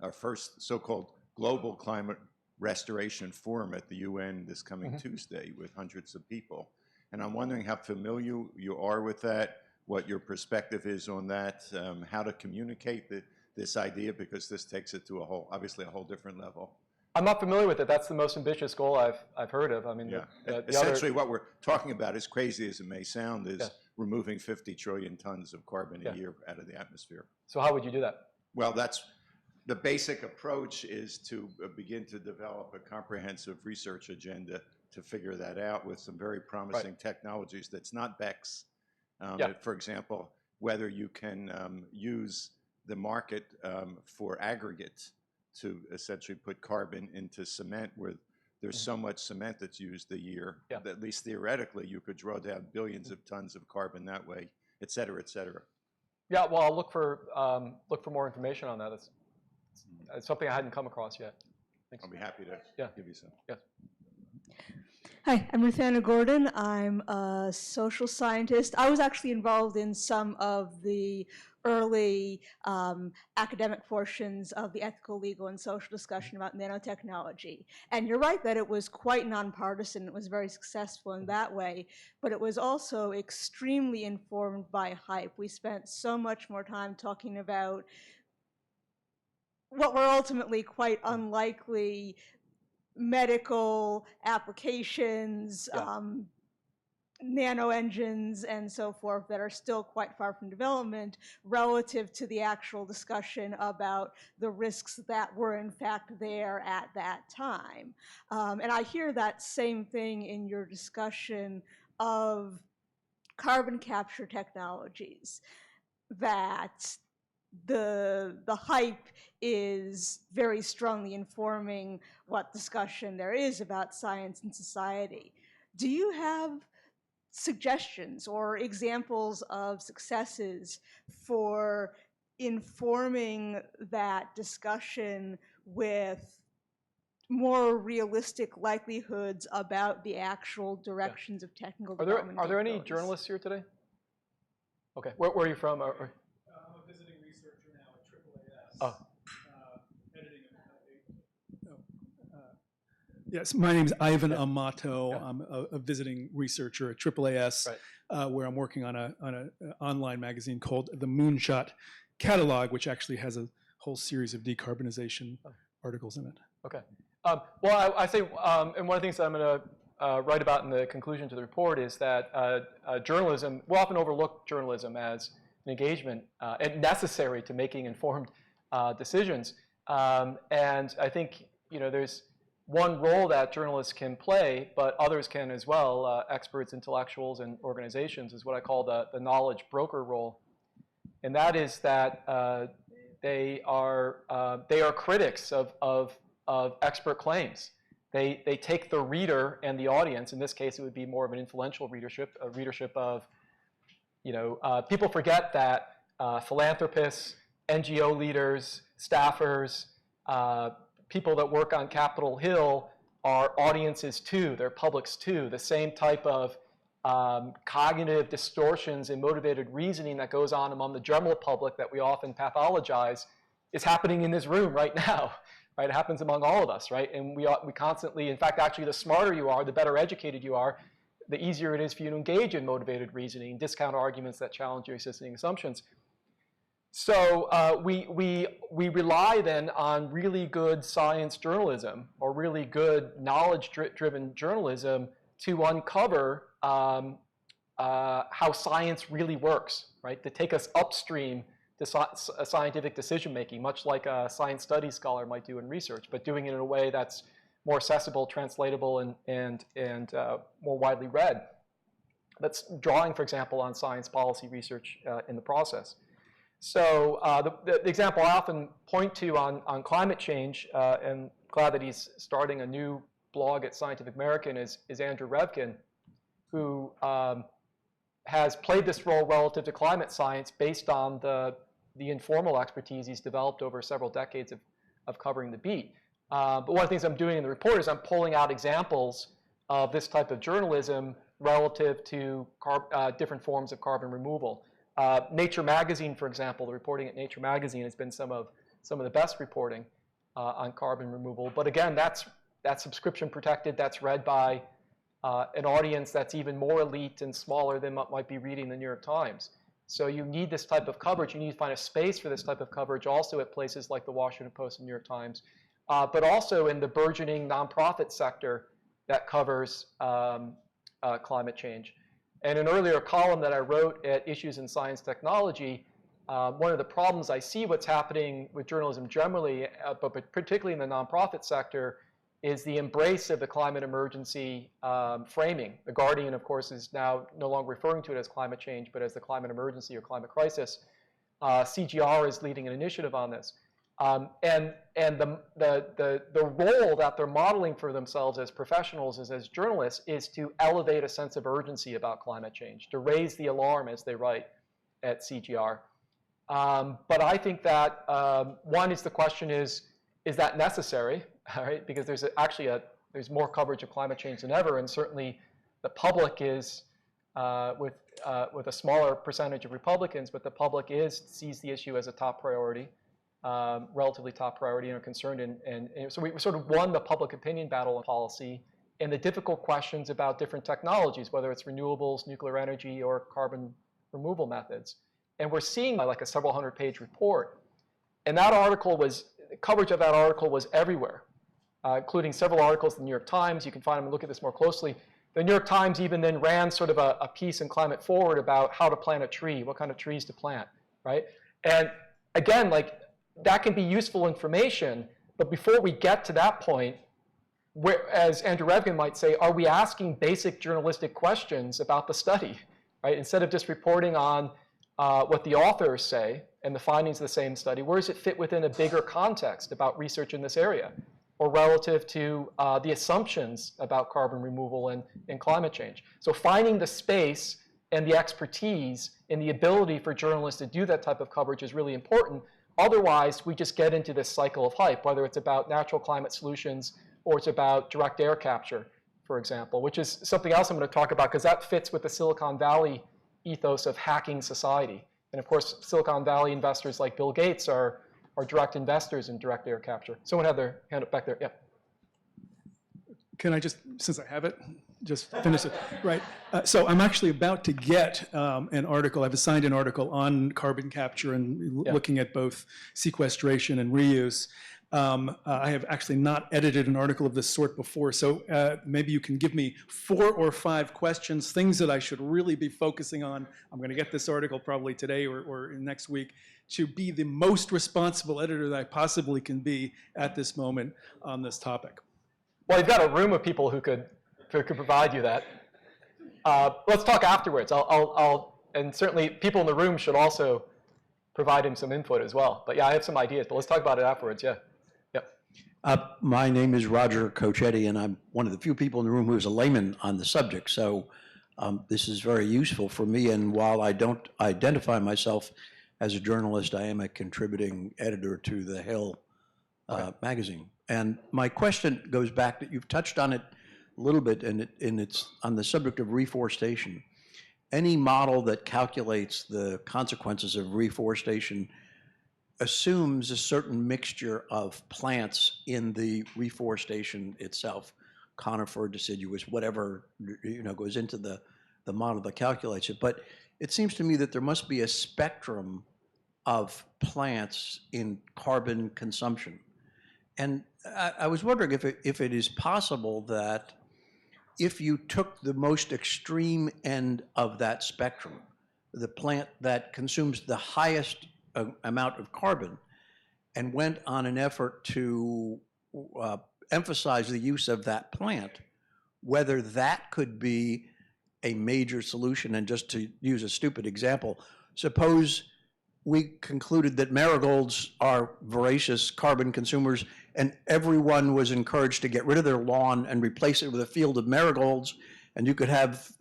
our first so-called global climate restoration forum at the UN this coming Tuesday with hundreds of people. And I'm wondering how familiar you are with that, what your perspective is on that, how to communicate this idea, because this takes it to obviously a whole different level. I'm not familiar with it. That's the most ambitious goal I've heard of. I mean, essentially what we're talking about, as crazy as it may sound, is removing 50 trillion tons of carbon a year out of the atmosphere. So how would you do that? Well, the basic approach is to begin to develop a comprehensive research agenda to figure that out with some very promising technologies that's not BECS. For example, whether you can use the market for aggregate to essentially put carbon into cement where there's so much cement that's used a year that at least theoretically you could draw down billions of tons of carbon that way, et cetera, et cetera. Yeah, well, I'll look for more information on that. It's something I hadn't come across yet. Thanks. I'll be happy to give you some. Yes. Hi, I'm Ruth Anna Gordon. I'm a social scientist. I was actually involved in some of the early academic portions of the ethical, legal, and social discussion about nanotechnology. And you're right that it was quite nonpartisan. It was very successful in that way, but it was also extremely informed by hype. We spent so much more time talking about what were ultimately quite unlikely medical applications, nano engines and so forth that are still quite far from development relative to the actual discussion about the risks that were in fact there at that time. And I hear that same thing in your discussion of carbon capture technologies, that the hype is very strongly informing what discussion there is about science and society. Do you have suggestions or examples of successes for informing that discussion with more realistic likelihoods about the actual directions of technical development? Are there any journalists here today? Okay, where are you from? I'm a visiting researcher now at AAAS. Yes, my name is Ivan Amato. I'm a visiting researcher at AAAS, where I'm working on an online magazine called The Moonshot Catalog, which actually has a whole series of decarbonization articles in it. Okay. Well, I say, and one of the things that I'm going to write about in the conclusion to the report is that journalism, we'll often overlook journalism as an engagement and necessary to making informed decisions. And I think, there's one role that journalists can play, but others can as well, experts, intellectuals, and organizations, is what I call the knowledge broker role. And that is that they are critics of expert claims. They take the reader and the audience. In this case, it would be more of an influential readership, a readership of, people forget that philanthropists, NGO leaders, staffers, people that work on Capitol Hill are audiences too, they're publics too. The same type of cognitive distortions and motivated reasoning that goes on among the general public that we often pathologize is happening in this room right now, right? It happens among all of us, right? And we constantly, in fact, actually the smarter you are, the better educated you are, the easier it is for you to engage in motivated reasoning, discount arguments that challenge your existing assumptions. So we rely then on really good science journalism or really good knowledge-driven journalism to uncover how science really works, right? To take us upstream to scientific decision-making, much like a science studies scholar might do in research, but doing it in a way that's more accessible, translatable, and more widely read. That's drawing, for example, on science policy research in the process. So the example I often point to on climate change, and glad that he's starting a new blog at Scientific American, is Andrew Revkin, who has played this role relative to climate science based on the informal expertise he's developed over several decades of covering the beat. But one of the things I'm doing in the report is I'm pulling out examples of this type of journalism relative to different forms of carbon removal. Nature Magazine, for example, the reporting at Nature Magazine has been some of the best reporting on carbon removal. But again, that's subscription protected. That's read by an audience that's even more elite and smaller than what might be reading the New York Times. So you need this type of coverage. You need to find a space for this type of coverage also at places like the Washington Post and New York Times, but also in the burgeoning nonprofit sector that covers climate change. And an earlier column that I wrote at Issues in Science Technology, one of the problems I see what's happening with journalism generally, but particularly in the nonprofit sector, is the embrace of the climate emergency framing. The Guardian, of course, is now no longer referring to it as climate change, but as the climate emergency or climate crisis. CGR is leading an initiative on this. And the role that they're modeling for themselves as professionals, as journalists, is to elevate a sense of urgency about climate change, to raise the alarm, as they write at CGR. But I think that one is the question is that necessary? All right, because there's there's more coverage of climate change than ever, and certainly the public is with a smaller percentage of Republicans, but the public sees the issue as a top priority, relatively top priority, and are concerned. And so we sort of won the public opinion battle in policy, and the difficult questions about different technologies, whether it's renewables, nuclear energy, or carbon removal methods. And we're seeing like a several hundred-page report, and that article coverage of that article was everywhere. Including several articles in the New York Times. You can find them and look at this more closely. The New York Times even then ran sort of a piece in Climate Forward about how to plant a tree, what kind of trees to plant, right? And again, like that can be useful information, but before we get to that point, as Andrew Revkin might say, are we asking basic journalistic questions about the study, right? Instead of just reporting on what the authors say and the findings of the same study, where does it fit within a bigger context about research in this area? Or relative to the assumptions about carbon removal and climate change. So finding the space and the expertise and the ability for journalists to do that type of coverage is really important. Otherwise, we just get into this cycle of hype, whether it's about natural climate solutions or it's about direct air capture, for example, which is something else I'm going to talk about because that fits with the Silicon Valley ethos of hacking society. And of course, Silicon Valley investors like Bill Gates are direct investors in direct air capture. Someone had their hand up back there. Yeah. Can I just, since I have it, just finish it? Right. So I'm actually about to get an article. I've assigned an article on carbon capture and looking at both sequestration and reuse. I have actually not edited an article of this sort before, so maybe you can give me 4 or 5 questions, things that I should really be focusing on. I'm going to get this article probably today or next week to be the most responsible editor that I possibly can be at this moment on this topic. Well, you've got a room of people who could provide you that. Let's talk afterwards. And certainly people in the room should also provide him some input as well. But yeah, I have some ideas, but let's talk about it afterwards, yeah. My name is Roger Cochetti, and I'm one of the few people in the room who is a layman on the subject. So this is very useful for me. And while I don't identify myself as a journalist, I am a contributing editor to The Hill magazine. And my question goes back that you've touched on it a little bit, and it's on the subject of reforestation. Any model that calculates the consequences of reforestation assumes a certain mixture of plants in the reforestation itself, conifer, deciduous, whatever goes into the model that calculates it. But it seems to me that there must be a spectrum of plants in carbon consumption. And I was wondering if it is possible that if you took the most extreme end of that spectrum, the plant that consumes the highest amount of carbon, and went on an effort to emphasize the use of that plant, whether that could be a major solution. And just to use a stupid example, suppose we concluded that marigolds are voracious carbon consumers and everyone was encouraged to get rid of their lawn and replace it with a field of marigolds, and you could have,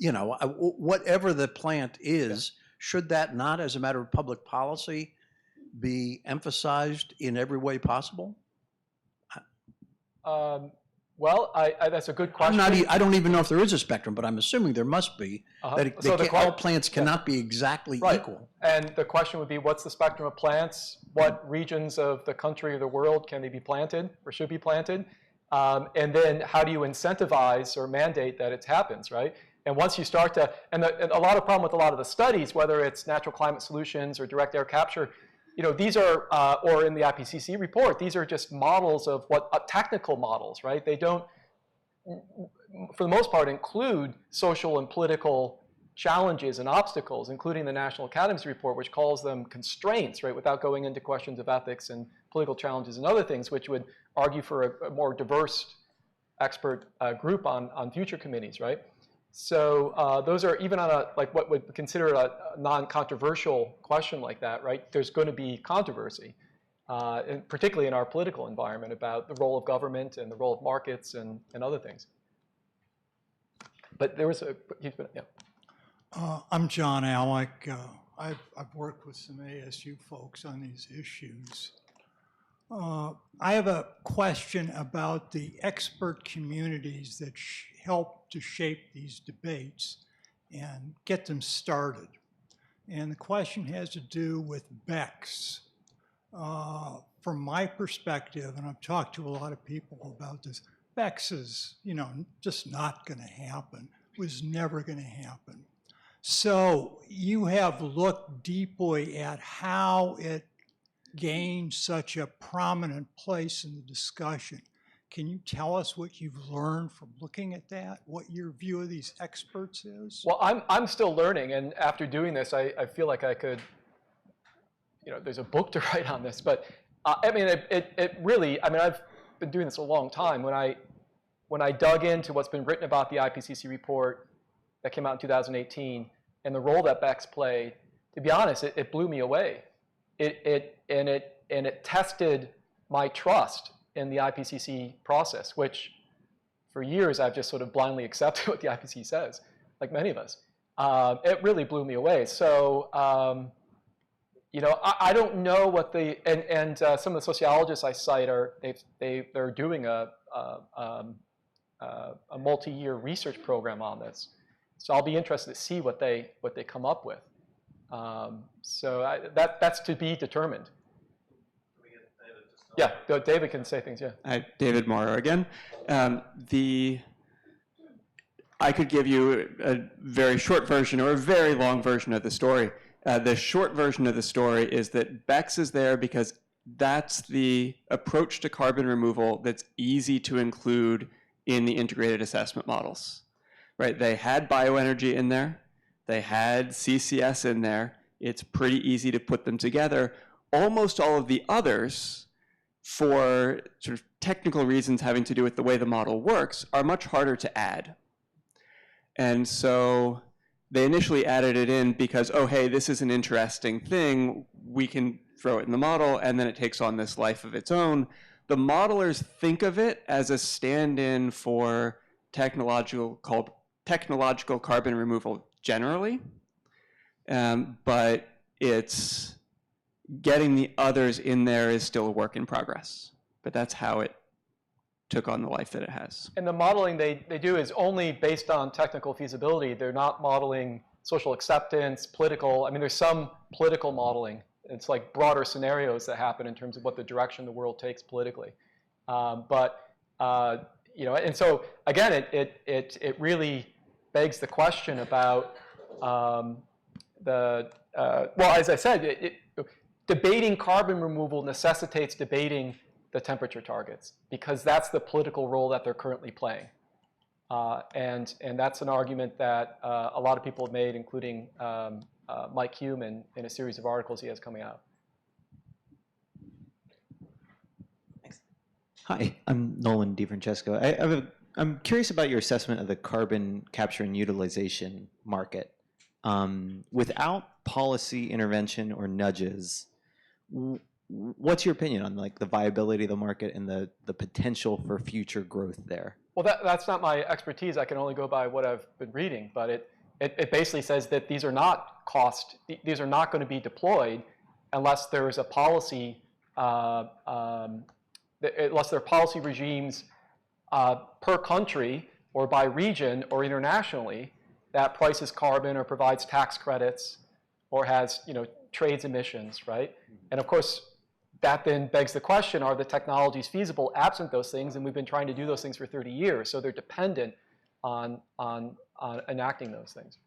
whatever the plant is, should that not, as a matter of public policy, be emphasized in every way possible? Well, that's a good question. I don't even know if there is a spectrum, but I'm assuming there must be. All plants cannot be exactly equal. And the question would be, what's the spectrum of plants? What regions of the country or the world can they be planted or should be planted? And then how do you incentivize or mandate that it happens, right? And once you start to, and a lot of problem with a lot of the studies, whether it's natural climate solutions or direct air capture, these are, or in the IPCC report, these are just models of technical models, right? They don't, for the most part, include social and political challenges and obstacles, including the National Academy's report, which calls them constraints, right? Without going into questions of ethics and political challenges and other things, which would argue for a more diverse expert group on future committees, right? So those are, even on what would consider a non-controversial question like that, right? There's going to be controversy, and particularly in our political environment, about the role of government and the role of markets and other things. But there was I'm John Alec. I've worked with some ASU folks on these issues. I have a question about the expert communities that help to shape these debates and get them started. And the question has to do with BECS. From my perspective, and I've talked to a lot of people about this, BECS is, just not going to happen, was never going to happen. So you have looked deeply at how it gained such a prominent place in the discussion. Can you tell us what you've learned from looking at that, what your view of these experts is? Well, I'm still learning, and after doing this, I feel like I could, there's a book to write on this, but it really, I've been doing this a long time. When I dug into what's been written about the IPCC report that came out in 2018 and the role that BECS played, to be honest, it blew me away. It tested my trust in the IPCC process, which for years I've just sort of blindly accepted what the IPCC says, like many of us. It really blew me away. So, I don't know what some of the sociologists I cite they're doing a multi-year research program on this. So I'll be interested to see what they come up with. So that's to be determined. Yeah, David can say things, yeah. Hi, David Morrow again. I could give you a very short version or a very long version of the story. The short version of the story is that BECS is there because that's the approach to carbon removal that's easy to include in the integrated assessment models, right? They had bioenergy in there. They had CCS in there. It's pretty easy to put them together. Almost all of the others, for sort of technical reasons having to do with the way the model works, are much harder to add. And so they initially added it in because, oh, hey, this is an interesting thing. We can throw it in the model, and then it takes on this life of its own. the modelers think of it as a stand-in for technological carbon removal generally, but it's getting the others in there is still a work in progress. But that's how it took on the life that it has. And the modeling they do is only based on technical feasibility. They're not modeling social acceptance, political. I mean, there's some political modeling. It's like broader scenarios that happen in terms of what the direction the world takes politically. You know, and so again, it really begs the question about well, as I said, debating carbon removal necessitates debating the temperature targets, because that's the political role that they're currently playing. And that's an argument that a lot of people have made, including Mike Hume in a series of articles he has coming out. Hi, I'm Nolan DiFrancesco. I'm curious about your assessment of the carbon capture and utilization market. Without policy intervention or nudges, what's your opinion on like the viability of the market and the potential for future growth there? Well, that's not my expertise. I can only go by what I've been reading, but it basically says that these are not these are not going to be deployed unless there is a policy, unless there are policy regimes per country or by region or internationally that prices carbon or provides tax credits or has, you know, trades emissions, right? And of course, that then begs the question, are the technologies feasible absent those things? And we've been trying to do those things for 30 years, so they're dependent on enacting those things.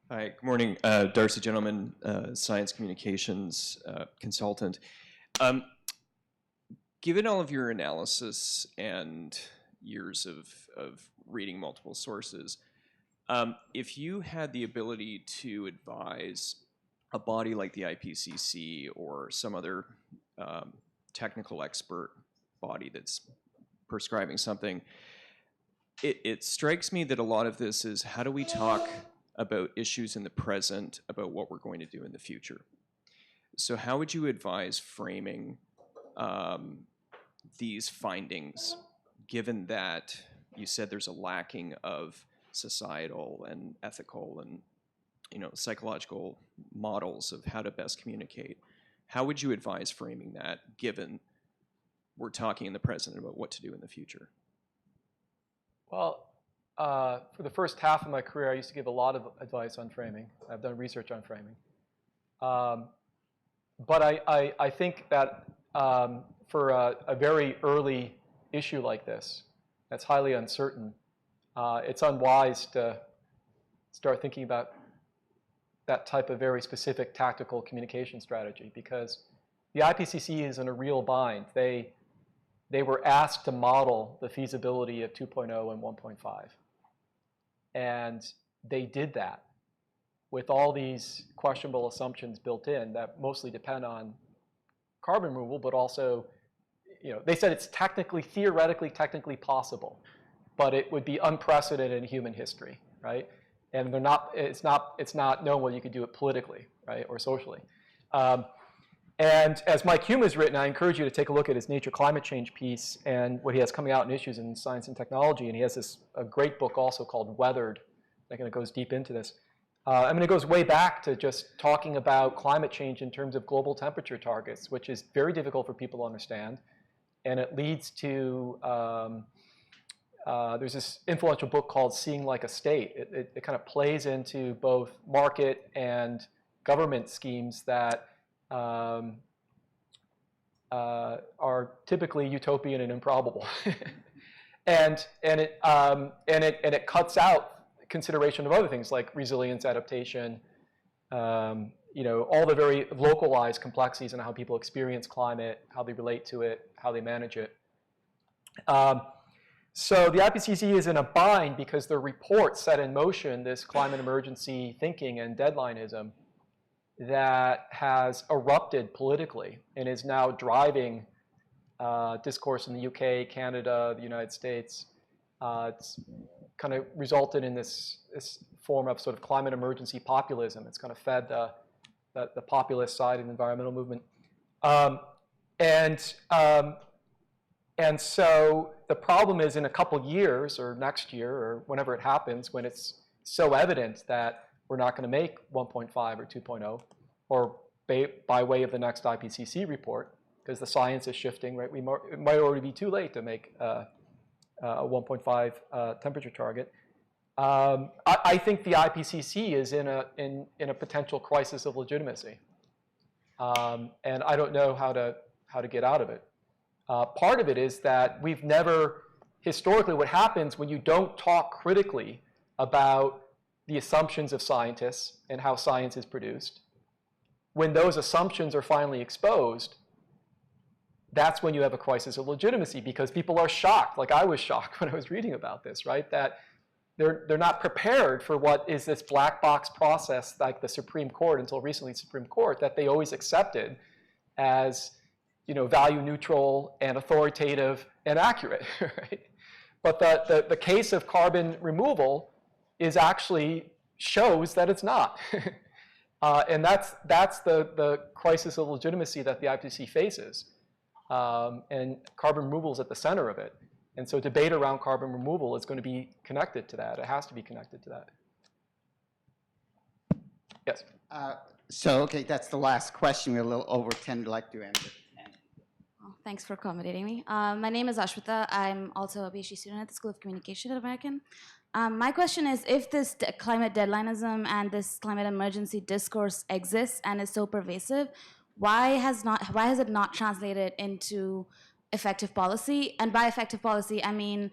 Hi, good morning. Darcy Gentleman, science communications consultant. Given all of your analysis and years of reading multiple sources, if you had the ability to advise a body like the IPCC or some other technical expert body that's prescribing something, it strikes me that a lot of this is how do we talk about issues in the present, about what we're going to do in the future. So how would you advise framing these findings, given that you said there's a lacking of societal and ethical and, you know, psychological models of how to best communicate? How would you advise framing that, given we're talking in the present about what to do in the future? Well, for the first half of my career, I used to give a lot of advice on framing. I've done research on framing. But I think that for a very early issue like this, that's highly uncertain, it's unwise to start thinking about that type of very specific tactical communication strategy, because the IPCC is in a real bind. They were asked to model the feasibility of 2.0 and 1.5. And they did that with all these questionable assumptions built in that mostly depend on carbon removal, but also, you know, they said it's theoretically technically possible, but it would be unprecedented in human history, right? And it's not known whether you could do it politically, right, or socially. And as Mike Hume has written, I encourage you to take a look at his Nature Climate Change piece and what he has coming out in Issues in Science and Technology. And he has a great book also called Weathered, that kind of goes deep into this. I mean, it goes way back to just talking about climate change in terms of global temperature targets, which is very difficult for people to understand. And it leads to, there's this influential book called Seeing Like a State. It kind of plays into both market and government schemes that are typically utopian and improbable, and it cuts out consideration of other things like resilience, adaptation, you know, all the very localized complexities in how people experience climate, how they relate to it, how they manage it. So the IPCC is in a bind because their report set in motion this climate emergency thinking and deadlineism that has erupted politically and is now driving discourse in the UK, Canada, the United States. It's kind of resulted in this form of sort of climate emergency populism. It's kind of fed the populist side of the environmental movement. And so the problem is in a couple years or next year or whenever it happens, when it's so evident that we're not going to make 1.5 or 2.0 or by way of the next IPCC report, because the science is shifting, right? It might already be too late to make a 1.5 temperature target. I think the IPCC is in a potential crisis of legitimacy, and I don't know how to get out of it. Part of it is that we've never, historically, what happens when you don't talk critically about the assumptions of scientists and how science is produced, when those assumptions are finally exposed, that's when you have a crisis of legitimacy, because people are shocked, like I was shocked when I was reading about this, right? That they're not prepared for what is this black box process, like the Supreme Court, until recently Supreme Court, that they always accepted as, you know, value neutral and authoritative and accurate, right? But the case of carbon removal is actually shows that it's not. And that's the crisis of legitimacy that the IPCC faces. And carbon removal is at the center of it. And so debate around carbon removal is going to be connected to that. It has to be connected to that. Yes? So, okay, that's the last question. We're a little over 10. I'd like to end it. Thanks for accommodating me. My name is Ashwita. I'm also a PhD student at the School of Communication at American. My question is, if this climate deadlineism and this climate emergency discourse exists and is so pervasive, why has it not translated into effective policy? And by effective policy, I mean,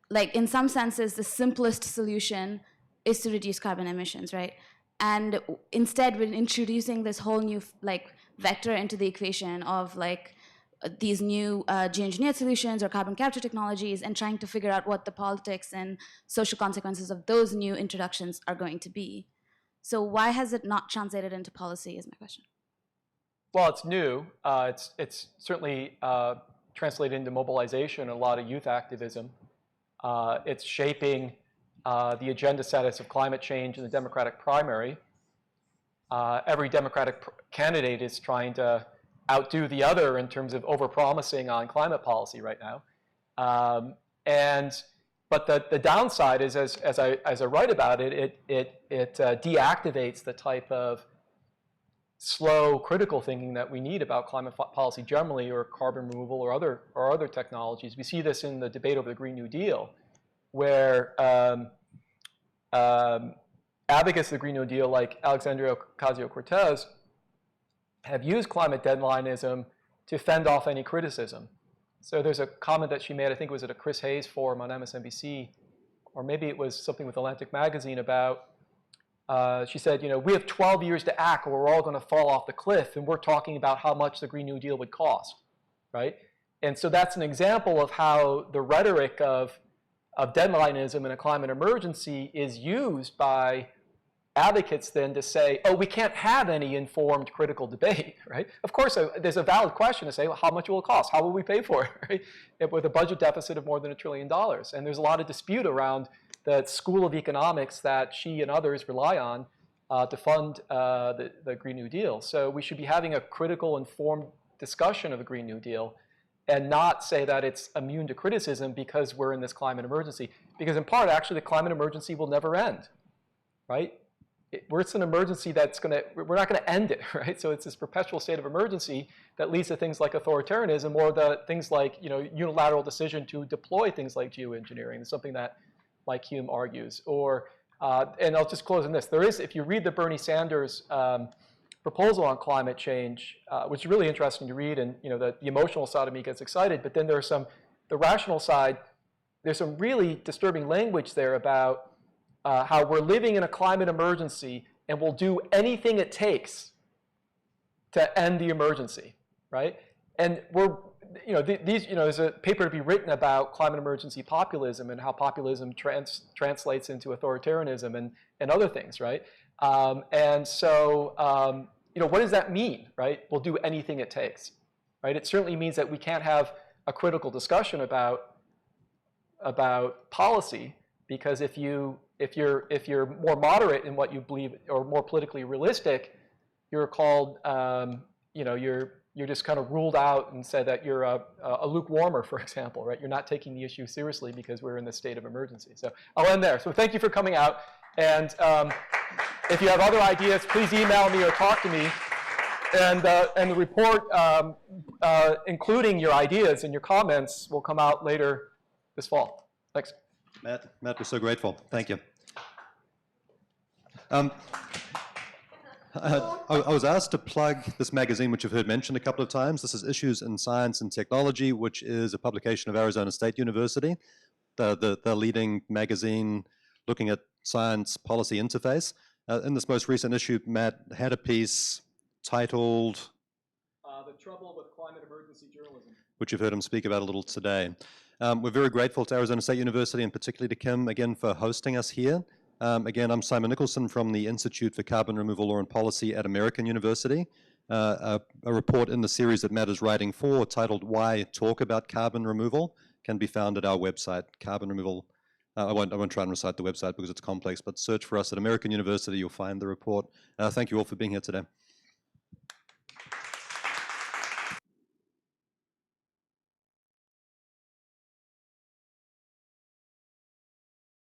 like in some senses, the simplest solution is to reduce carbon emissions, right? And instead, we're introducing this whole new like vector into the equation of like these new geoengineered solutions or carbon capture technologies, and trying to figure out what the politics and social consequences of those new introductions are going to be. So why has it not translated into policy is my question. Well, it's new. It's certainly translated into mobilization and a lot of youth activism. It's shaping the agenda status of climate change in the Democratic primary. Every Democratic candidate is trying to outdo the other in terms of overpromising on climate policy right now. But the downside is, as I write about it, it deactivates the type of slow critical thinking that we need about climate policy generally, or carbon removal, or other technologies. We see this in the debate over the Green New Deal, where advocates of the Green New Deal, like Alexandria Ocasio-Cortez, have used climate deadlineism to fend off any criticism. So there's a comment that she made, I think it was at a Chris Hayes forum on MSNBC, or maybe it was something with Atlantic Magazine about, she said, you know, we have 12 years to act or we're all going to fall off the cliff, and we're talking about how much the Green New Deal would cost, right? And so that's an example of how the rhetoric of deadlineism in a climate emergency is used by advocates then to say, oh, we can't have any informed critical debate, right? Of course, there's a valid question to say, well, how much will it cost? How will we pay for it, right? With a budget deficit of more than $1 trillion. And there's a lot of dispute around the school of economics that she and others rely on to fund the Green New Deal. So we should be having a critical, informed discussion of the Green New Deal, and not say that it's immune to criticism because we're in this climate emergency. Because in part, actually, the climate emergency will never end, right? It's an emergency that's we're not gonna end it, right? So it's this perpetual state of emergency that leads to things like authoritarianism, or the things like, you know, unilateral decision to deploy things like geoengineering. It's something that Mike Hume argues. Or, and I'll just close on this. There is, if you read the Bernie Sanders proposal on climate change, which is really interesting to read, and you know, the emotional side of me gets excited, but then there's the rational side, there's some really disturbing language there about how we're living in a climate emergency and we'll do anything it takes to end the emergency, right? And we're, you know, there's a paper to be written about climate emergency populism and how populism translates into authoritarianism and other things, right? And so, you know, what does that mean, right? We'll do anything it takes, right? It certainly means that we can't have a critical discussion about policy, because if you're more moderate in what you believe, or more politically realistic, you're called, you're just kind of ruled out and said that you're a lukewarmer, for example, right? You're not taking the issue seriously because we're in this state of emergency. So I'll end there. So thank you for coming out. And if you have other ideas, please email me or talk to me. And the report, including your ideas and your comments, will come out later this fall. Thanks. Matt, we're so grateful. Thank you. I was asked to plug this magazine, which you've heard mentioned a couple of times. This is Issues in Science and Technology, which is a publication of Arizona State University, the leading magazine looking at science policy interface. In this most recent issue, Matt had a piece titled The Trouble with Climate Emergency Journalism, which you've heard him speak about a little today. We're very grateful to Arizona State University and particularly to Kim again for hosting us here. Again, I'm Simon Nicholson from the Institute for Carbon Removal Law and Policy at American University. A report in the series that Matt is writing for titled Why Talk About Carbon Removal can be found at our website, Carbon Removal. I won't try and recite the website because it's complex, but search for us at American University, you'll find the report. Thank you all for being here today.